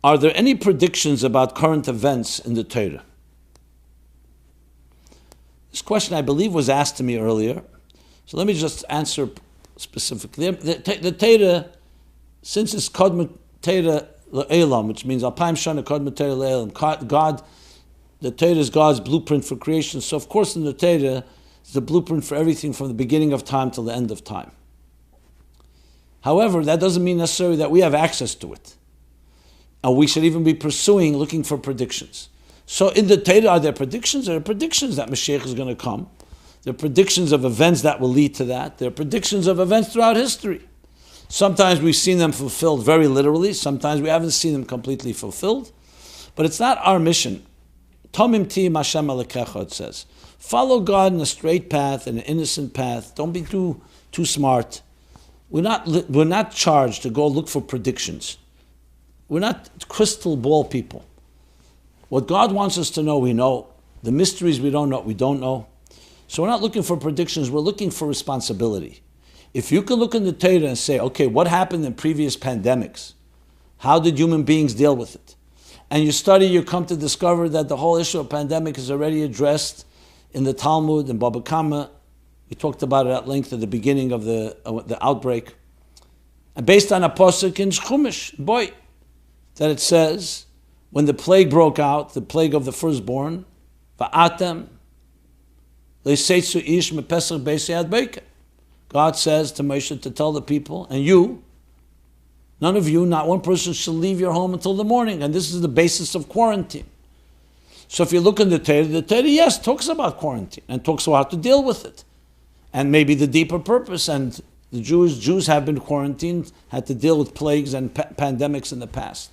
Are there any predictions about current events in the Torah? This question, I believe, was asked to me earlier. So let me just answer specifically. The Torah, since it's Kodma Torah Le'elam, which means Alpaim Shana Kodma Torah Le'elam, God, the Torah is God's blueprint for creation. So of course in the Torah, it's the blueprint for everything from the beginning of time till the end of time. However, that doesn't mean necessarily that we have access to it. And we should even be pursuing, looking for predictions. So in the Torah, are there predictions? There are predictions that Mashiach is going to come. There are predictions of events that will lead to that. There are predictions of events throughout history. Sometimes we've seen them fulfilled very literally. Sometimes we haven't seen them completely fulfilled. But it's not our mission. Tomim ti Hashem alekecha, it says. Follow God in a straight path, in an innocent path. Don't be too smart. We're not charged to go look for predictions. We're not crystal ball people. What God wants us to know, we know. The mysteries we don't know, we don't know. So we're not looking for predictions, we're looking for responsibility. If you can look in the Torah and say, okay, what happened in previous pandemics? How did human beings deal with it? And you study, you come to discover that the whole issue of pandemic is already addressed in the Talmud, in Baba Kama. We talked about it at length at the beginning of the outbreak. And based on a pasuk in Chumash, boy, that it says, when the plague broke out, the plague of the firstborn, va'atem le'seitzu ish mepesach be'seyad beike. God says to Moshe to tell the people, and you, none of you, not one person shall leave your home until the morning. And this is the basis of quarantine. So if you look in the Torah, yes, talks about quarantine and talks about how to deal with it. And maybe the deeper purpose, and the Jews have been quarantined, had to deal with plagues and pandemics in the past.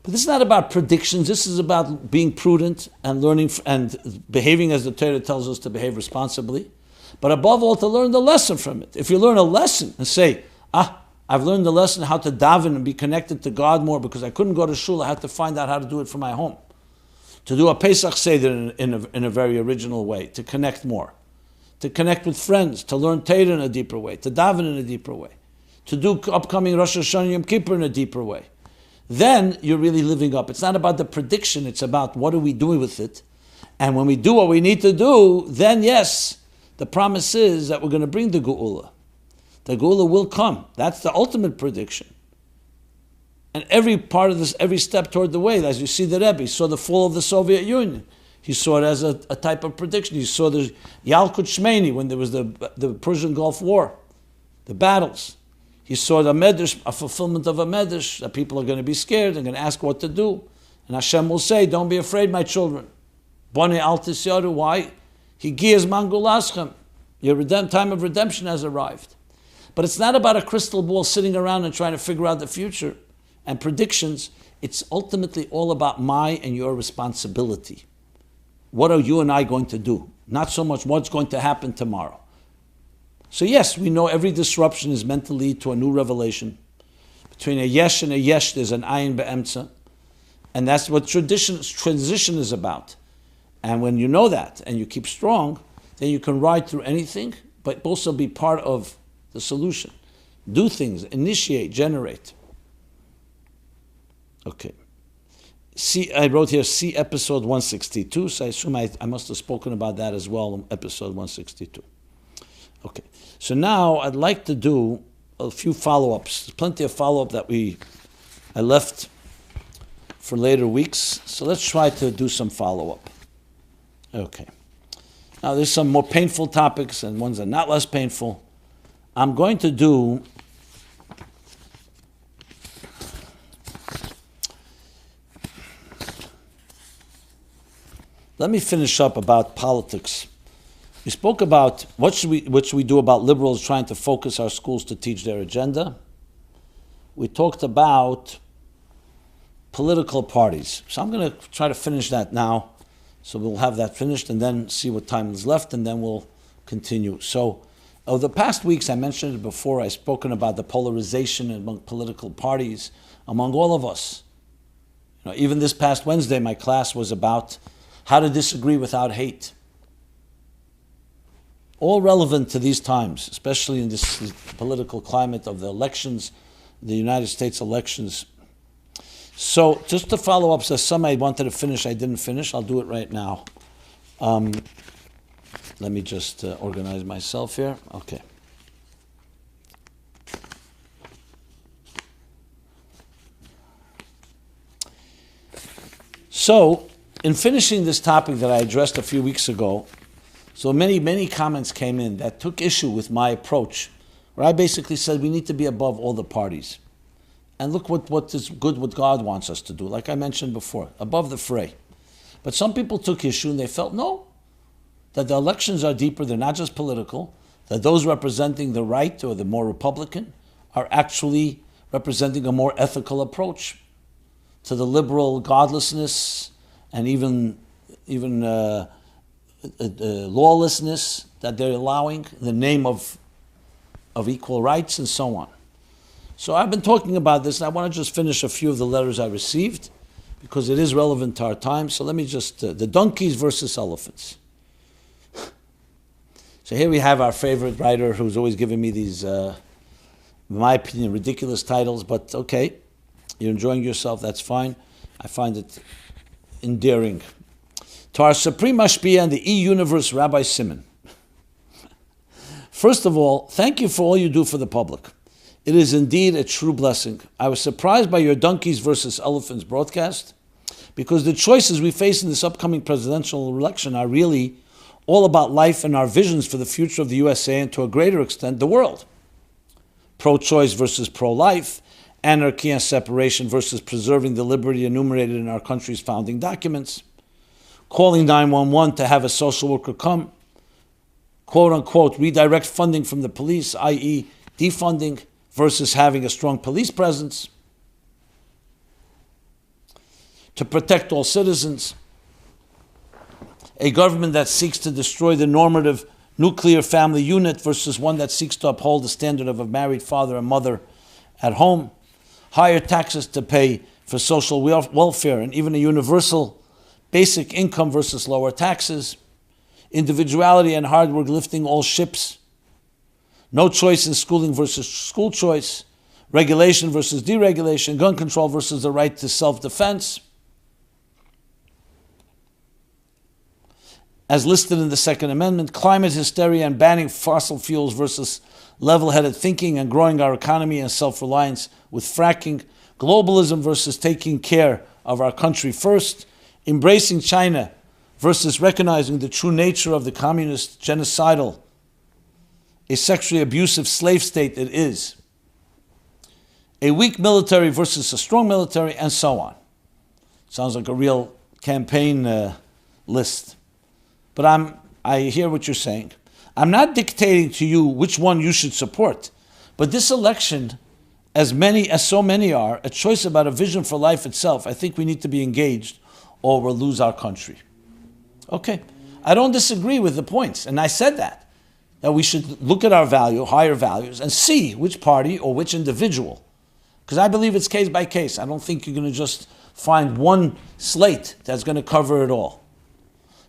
But this is not about predictions. This is about being prudent and learning and behaving as the Torah tells us to behave responsibly. But above all, to learn the lesson from it. If you learn a lesson and say, I've learned the lesson how to daven and be connected to God more because I couldn't go to shul, I had to find out how to do it from my home. To do a Pesach Seder in a very original way, to connect more. To connect with friends, to learn Torah in a deeper way, to daven in a deeper way. To do upcoming Rosh Hashanah Yom Kippur in a deeper way. Then you're really living up. It's not about the prediction, it's about what are we doing with it. And when we do what we need to do, then yes, the promise is that we're going to bring the Geula. The Geula will come. That's the ultimate prediction. And every part of this, every step toward the way, as you see the Rebbe, he saw the fall of the Soviet Union. He saw it as a type of prediction. He saw the Yalkut Shmeini when there was the Persian Gulf War, the battles. You saw the medrash, a fulfillment of a medrash, that people are going to be scared, they're going to ask what to do. And Hashem will say, don't be afraid, my children. Bone al tisyaru, why? Higiyaz mangulaschem. Your time of redemption has arrived. But it's not about a crystal ball sitting around and trying to figure out the future and predictions. It's ultimately all about my and your responsibility. What are you and I going to do? Not so much what's going to happen tomorrow. So yes, we know every disruption is meant to lead to a new revelation. Between a yesh and a yesh, there's an ayin be'emtza. And that's what transition is about. And when you know that and you keep strong, then you can ride through anything, but also be part of the solution. Do things, initiate, generate. Okay. See, I wrote here, see episode 162, so I assume I must have spoken about that as well in episode 162. Okay. So now I'd like to do a few follow-ups. There's plenty of follow-up that I left for later weeks. So let's try to do some follow-up. Okay. Now there's some more painful topics and ones that are not less painful. I'm going to do let me finish up about politics. We spoke about what should we do about liberals trying to focus our schools to teach their agenda. We talked about political parties. So I'm going to try to finish that now. So we'll have that finished and then see what time is left and then we'll continue. So over the past weeks, I mentioned it before, I've spoken about the polarization among political parties, among all of us. Even this past Wednesday, my class was about how to disagree without hate. All relevant to these times, especially in this political climate of the elections, the United States elections. So just to follow up, so some I wanted to finish, I didn't finish. I'll do it right now. Let me just organize myself here. Okay. So, in finishing this topic that I addressed a few weeks ago, so many comments came in that took issue with my approach, where I basically said we need to be above all the parties. And look what is good, what God wants us to do, like I mentioned before, above the fray. But some people took issue and they felt, no, that the elections are deeper, they're not just political, that those representing the right or the more Republican are actually representing a more ethical approach to the liberal godlessness and even lawlessness that they're allowing in the name of equal rights and so on. So I've been talking about this, and I want to just finish a few of the letters I received because it is relevant to our time. So let me just, the donkeys versus elephants. So here we have our favorite writer who's always giving me these, in my opinion, ridiculous titles, but okay, you're enjoying yourself, that's fine. I find it endearing. To our Supreme Mashpia and the E-Universe, Rabbi Simon. First of all, thank you for all you do for the public. It is indeed a true blessing. I was surprised by your donkeys versus elephants broadcast because the choices we face in this upcoming presidential election are really all about life and our visions for the future of the USA and to a greater extent, the world. Pro-choice versus pro-life, anarchy and separation versus preserving the liberty enumerated in our country's founding documents, calling 911 to have a social worker come, quote-unquote, redirect funding from the police, i.e. defunding, versus having a strong police presence, to protect all citizens, a government that seeks to destroy the normative nuclear family unit versus one that seeks to uphold the standard of a married father and mother at home, higher taxes to pay for social welfare and even a universal basic income versus lower taxes, individuality and hard work lifting all ships, no choice in schooling versus school choice, regulation versus deregulation, gun control versus the right to self-defense, as listed in the Second Amendment, climate hysteria and banning fossil fuels versus level-headed thinking and growing our economy and self-reliance with fracking, globalism versus taking care of our country first, embracing China versus recognizing the true nature of the communist, genocidal, a sexually abusive slave state it is, a weak military versus a strong military, and so on. Sounds like a real campaign list. But I hear what you're saying. I'm not dictating to you which one you should support. But this election, as so many are, a choice about a vision for life itself, I think we need to be engaged or we'll lose our country. Okay. I don't disagree with the points. And I said that we should look at our higher values, and see which party or which individual. Because I believe it's case by case. I don't think you're going to just find one slate that's going to cover it all.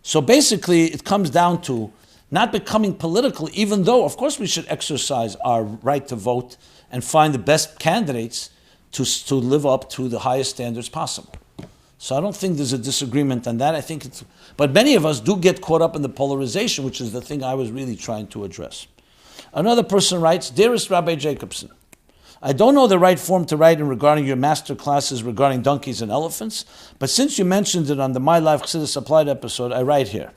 So basically, it comes down to not becoming political, even though, of course, we should exercise our right to vote and find the best candidates to live up to the highest standards possible. So I don't think there's a disagreement on that. But many of us do get caught up in the polarization, which is the thing I was really trying to address. Another person writes, Dearest Rabbi Jacobson, I don't know the right form to write in regarding your master classes regarding donkeys and elephants, but since you mentioned it on the My Life Chassidus Applied episode, I write here.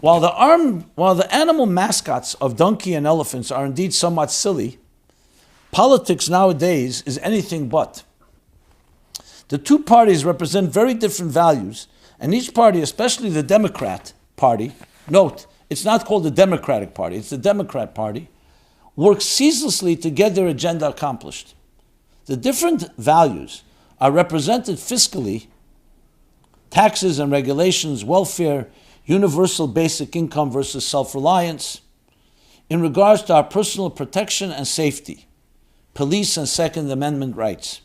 While the animal mascots of donkey and elephants are indeed somewhat silly, politics nowadays is anything but. The two parties represent very different values, and each party, especially the Democrat Party, note, it's not called the Democratic Party, it's the Democrat Party, works ceaselessly to get their agenda accomplished. The different values are represented fiscally, taxes and regulations, welfare, universal basic income versus self-reliance, in regards to our personal protection and safety, police and Second Amendment rights,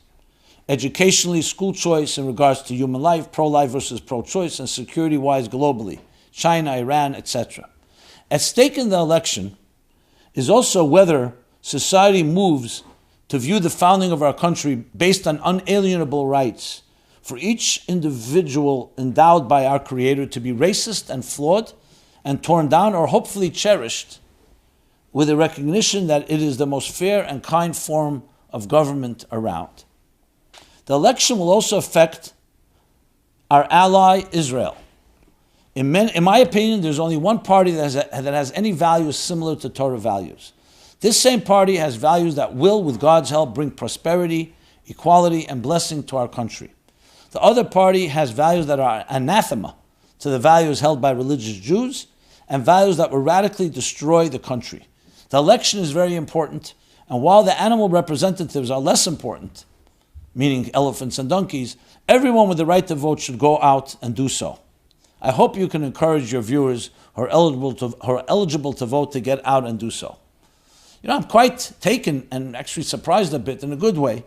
educationally, school choice in regards to human life, pro-life versus pro-choice, and security-wise globally, China, Iran, etc. At stake in the election is also whether society moves to view the founding of our country based on unalienable rights for each individual endowed by our Creator to be racist and flawed and torn down, or hopefully cherished with a recognition that it is the most fair and kind form of government around. The election will also affect our ally, Israel. In my opinion, there's only one party that has any values similar to Torah values. This same party has values that will, with God's help, bring prosperity, equality, and blessing to our country. The other party has values that are anathema to the values held by religious Jews and values that will radically destroy the country. The election is very important, and while the animal representatives are less important, meaning elephants and donkeys, everyone with the right to vote should go out and do so. I hope you can encourage your viewers who are eligible to vote to get out and do so. I'm quite taken and actually surprised a bit in a good way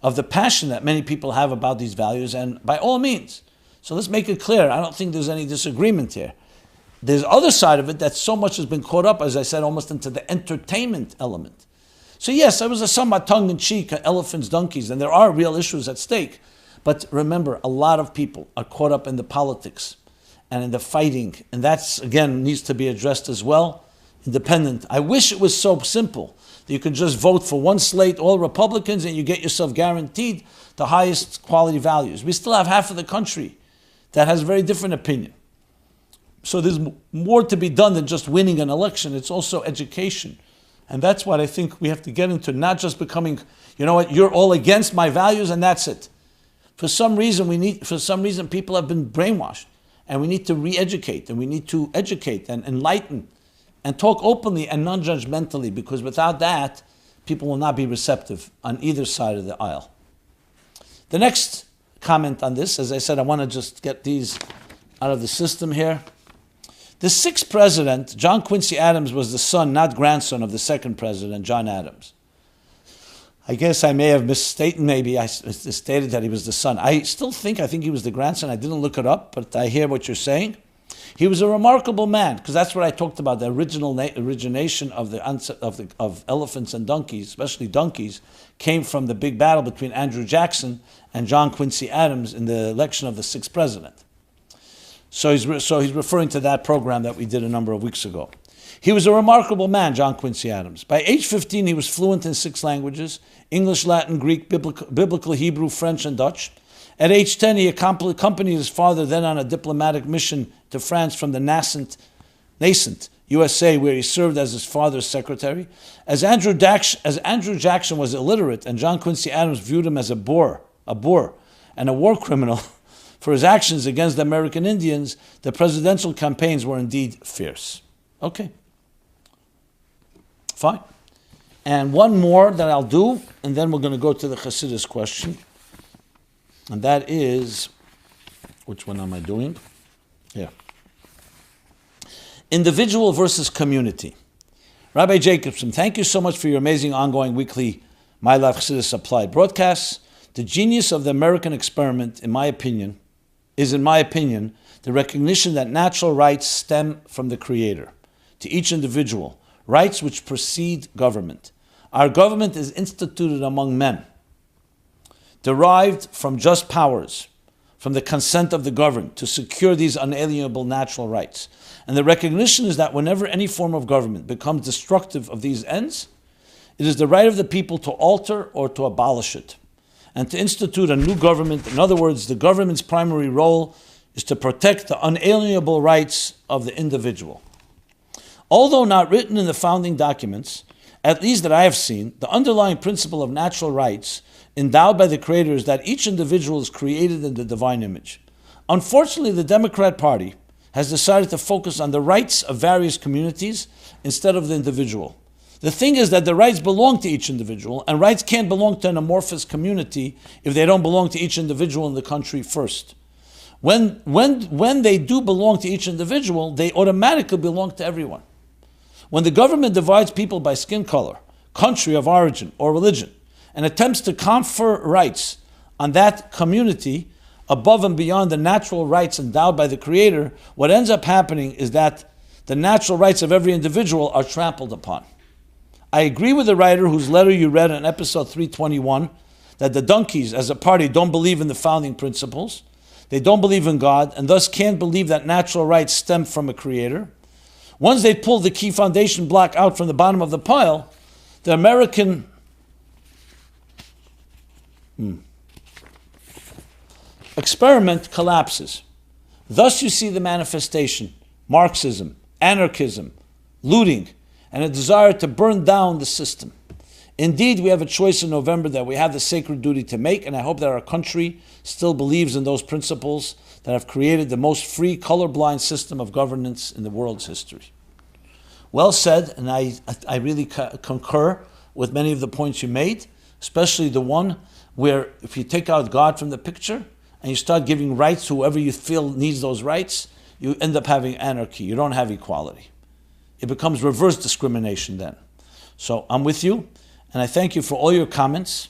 of the passion that many people have about these values, and by all means. So let's make it clear. I don't think there's any disagreement here. There's the other side of it that so much has been caught up, as I said, almost into the entertainment element. So yes, I was a somewhat tongue-in-cheek, elephants, donkeys, and there are real issues at stake. But remember, a lot of people are caught up in the politics and in the fighting, and that's, again, needs to be addressed as well, independent. I wish it was so simple that you could just vote for one slate, all Republicans, and you get yourself guaranteed the highest quality values. We still have half of the country that has a very different opinion. So there's more to be done than just winning an election. It's also education. And that's what I think we have to get into, not just becoming, you know what, you're all against my values and that's it. For some reason people have been brainwashed, and we need to re-educate, and we need to educate and enlighten and talk openly and non-judgmentally, because without that, people will not be receptive on either side of the aisle. The next comment on this, as I said, I want to just get these out of the system here. The sixth president, John Quincy Adams, was the son, not grandson, of the second president, John Adams. I guess I may have misstated, maybe I stated that he was the son. I think he was the grandson. I didn't look it up, but I hear what you're saying. He was a remarkable man, because that's what I talked about. The origination of elephants and donkeys, especially donkeys, came from the big battle between Andrew Jackson and John Quincy Adams in the election of the sixth president. So he's referring to that program that we did a number of weeks ago. He was a remarkable man, John Quincy Adams. By age 15, he was fluent in 6 languages: English, Latin, Greek, Biblical, Hebrew, French, and Dutch. At age 10, he accompanied his father then on a diplomatic mission to France from the nascent USA, where he served as his father's secretary. As Andrew Jackson was illiterate and John Quincy Adams viewed him as a boor, and a war criminal for his actions against the American Indians, the presidential campaigns were indeed fierce. Okay. Fine. And one more that I'll do, and then we're going to go to the Chassidus question. And that is, which one am I doing? Yeah. Individual versus community. Rabbi Jacobson, thank you so much for your amazing ongoing weekly My Life Chassidus Applied broadcasts. The genius of the American experiment, in my opinion, the recognition that natural rights stem from the Creator to each individual, rights which precede government. Our government is instituted among men, derived from just powers, from the consent of the governed, to secure these unalienable natural rights. And the recognition is that whenever any form of government becomes destructive of these ends, it is the right of the people to alter or to abolish it, and to institute a new government. In other words, the government's primary role is to protect the unalienable rights of the individual. Although not written in the founding documents, at least that I have seen, the underlying principle of natural rights endowed by the Creator is that each individual is created in the divine image. Unfortunately, the Democrat Party has decided to focus on the rights of various communities instead of the individual. The thing is that the rights belong to each individual, and rights can't belong to an amorphous community if they don't belong to each individual in the country first. When they do belong to each individual, they automatically belong to everyone. When the government divides people by skin color, country of origin, or religion, and attempts to confer rights on that community above and beyond the natural rights endowed by the Creator, what ends up happening is that the natural rights of every individual are trampled upon. I agree with the writer whose letter you read in episode 321, that the donkeys as a party don't believe in the founding principles, they don't believe in God, and thus can't believe that natural rights stem from a Creator. Once they pull the key foundation block out from the bottom of the pile, the American experiment collapses. Thus you see the manifestation, Marxism, anarchism, looting, and a desire to burn down the system. Indeed, we have a choice in November that we have the sacred duty to make, and I hope that our country still believes in those principles that have created the most free, colorblind system of governance in the world's history. Well said, and I really concur with many of the points you made, especially the one where if you take out God from the picture and you start giving rights to whoever you feel needs those rights, you end up having anarchy. You don't have equality. It becomes reverse discrimination then. So I'm with you, and I thank you for all your comments.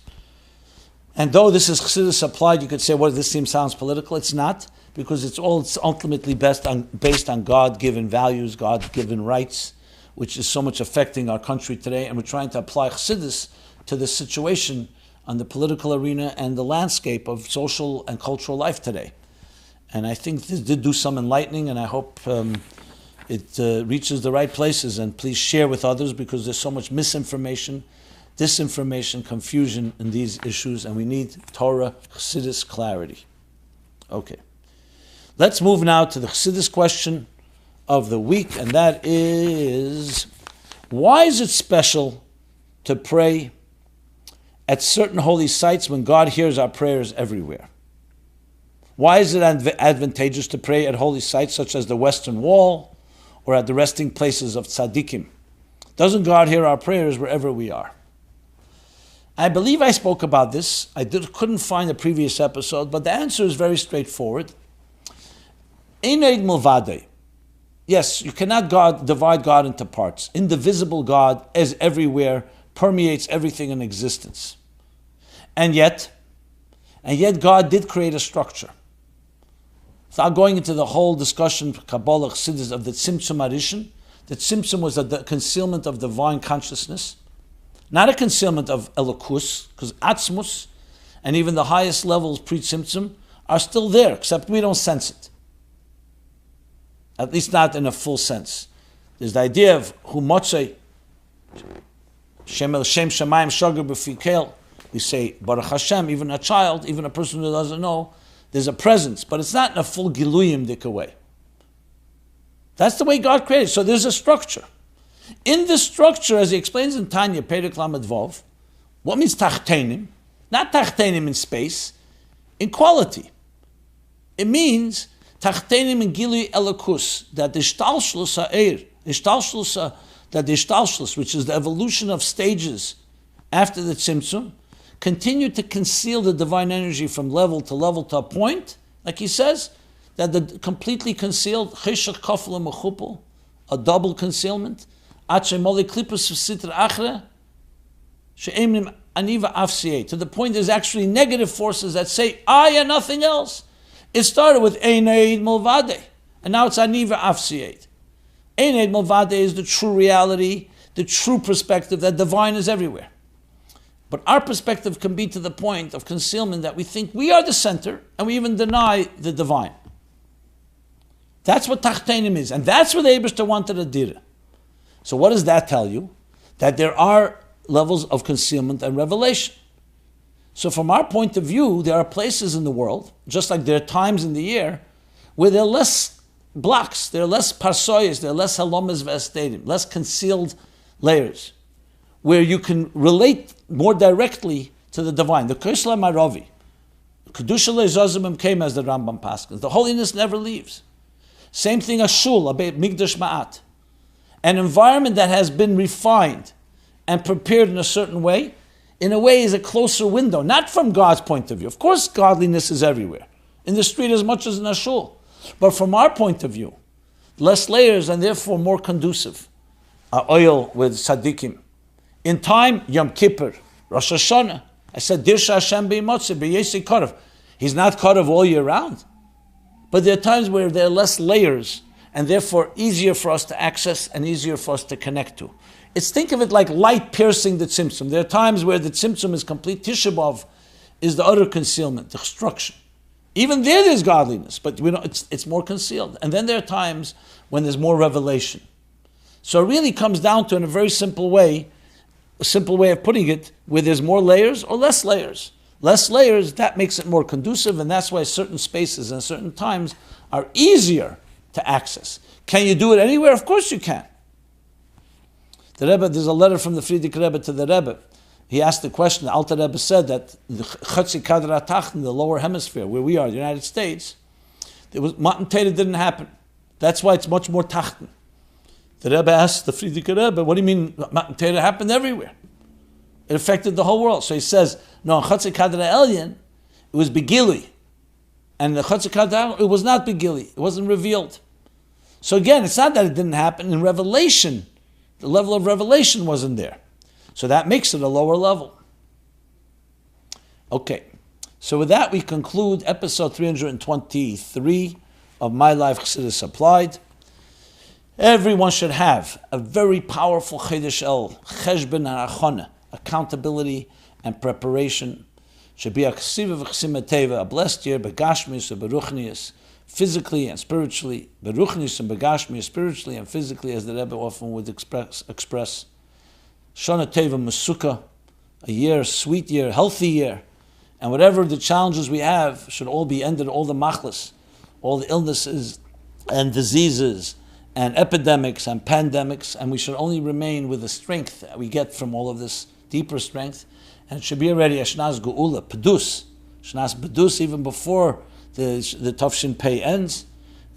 And though this is Chassidus applied, you could say, well, this sounds political. It's not, because it's ultimately based on God-given values, God-given rights, which is so much affecting our country today. And we're trying to apply Chassidus to the situation on the political arena and the landscape of social and cultural life today. And I think this did do some enlightening, and I hope it reaches the right places. And please share with others, because there's so much misinformation, disinformation, confusion in these issues, and we need Torah, Chassidus clarity. Okay. Let's move now to the Chassidus question of the week, and that is, why is it special to pray at certain holy sites when God hears our prayers everywhere? Why is it advantageous to pray at holy sites such as the Western Wall or at the resting places of tzaddikim? Doesn't God hear our prayers wherever we are? I believe I spoke about this. Couldn't find a previous episode, but the answer is very straightforward. Einaid milvadei. Yes, you cannot divide God into parts. Indivisible God is everywhere, permeates everything in existence. And yet God did create a structure. Without going into the whole discussion, Kabbalah, Chassidus, of the Tzimtzum Arishin, the Tzimtzum was the concealment of divine consciousness, not a concealment of Elokus, because Atzmus and even the highest levels pre-Tzimtzum are still there, except we don't sense it. At least not in a full sense. There's the idea of Hu Motzei, Shem El Shem Shemayim Shagar B'Fikel. We say Baruch Hashem, even a child, even a person who doesn't know, there's a presence, but it's not in a full Giluyim Dika way. That's the way God created. So there's a structure. In this structure, as he explains in Tanya, Perek Lamed Vov, what means tachtenim? Not tachtenim in space, in quality. It means tachtenim in Gilui Elokus, that the shtalshlus ha'er, that the shtalshlus, which is the evolution of stages after the tzimtzum, continue to conceal the divine energy from level to a point, like he says, that the completely concealed cheshach kafel mechupel, a double concealment, to the point there's actually negative forces that say, I and nothing else. It started with Ein Eid Milvade, and now it's Aniva Afsiyet. Ein Eid Milvade is the true reality, the true perspective that divine is everywhere. But our perspective can be to the point of concealment that we think we are the center, and we even deny the divine. That's what Tachtenim is, and that's what the Eibishter wanted to do. So what does that tell you? That there are levels of concealment and revelation. So from our point of view, there are places in the world, just like there are times in the year, where there are less blocks, there are less parsoyas, there are less halomas v'estadim, less concealed layers, where you can relate more directly to the divine. The Kisla Maravi, Kedusha le'zazimim came as the Rambam Paschal. The holiness never leaves. Same thing as Shul, a Beit Mikdash Ma'at. An environment that has been refined and prepared in a certain way is a closer window, not from God's point of view. Of course, godliness is everywhere, in the street as much as in a shul. But from our point of view, less layers and therefore more conducive. Oil with tzaddikim. In time, Yom Kippur, Rosh Hashanah. I said, Dirsha Hashem b'yimotze b'yesi karav. He's not karav all year round. But there are times where there are less layers and therefore easier for us to access and easier for us to connect to. Think of it like light piercing the tzimtzum. There are times where the tzimtzum is complete. Tisha B'Av is the utter concealment, the destruction. Even there's godliness, but it's more concealed. And then there are times when there's more revelation. So it really comes down to, in a very simple way of putting it, where there's more layers or less layers. Less layers, that makes it more conducive, and that's why certain spaces and certain times are easier to access. Can you do it anywhere? Of course you can. The Rebbe, there's a letter from the Frierdiker Rebbe to the Rebbe. He asked the question, the Alter Rebbe said that the Chatzi Kadra Tachten, the lower hemisphere, where we are, the United States, Matan Torah didn't happen. That's why it's much more Tachten. The Rebbe asked the Frierdiker Rebbe, what do you mean Matan Torah happened everywhere? It affected the whole world. So he says, no, in Chatzi Kadra Elyon, it was Begili. And the Chatzi Kadra, it was not Begili. It wasn't revealed. So again, it's not that it didn't happen. In revelation, the level of revelation wasn't there. So that makes it a lower level. Okay. So with that, we conclude episode 323 of My Life Chassidus Applied. Everyone should have a very powerful Chedesh El, Cheshbon and Achona, accountability and preparation. Should be a Ksiva v'Chsimateva, a blessed year, Begashmius and Beruchnius, physically and spiritually, Beruchnius and Begashmius, spiritually and physically, as the Rebbe often would express. Shana Teva Masuka, a year, sweet year, healthy year, and whatever the challenges we have should all be ended, all the machlas, all the illnesses and diseases and epidemics and pandemics, and we should only remain with the strength that we get from all of this deeper strength, and it should be already a Shnas Geula, Pedus, Shnas Pedus, even before the Tavshin Pei ends,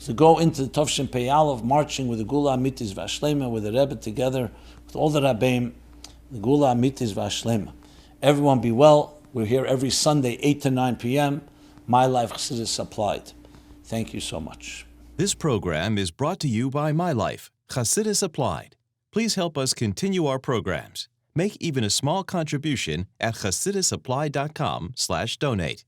to go into the Tavshin Pei Aleph, marching with the Gula Amitis Vashlema, with the Rebbe together, with all the Rabbeim, the Gula Amitis Vashlema. Everyone be well. We're here every Sunday, 8 to 9 p.m. My Life Chassidus Applied. Thank you so much. This program is brought to you by My Life, Chassidus Applied. Please help us continue our programs. Make even a small contribution at chassidusapply.com/donate.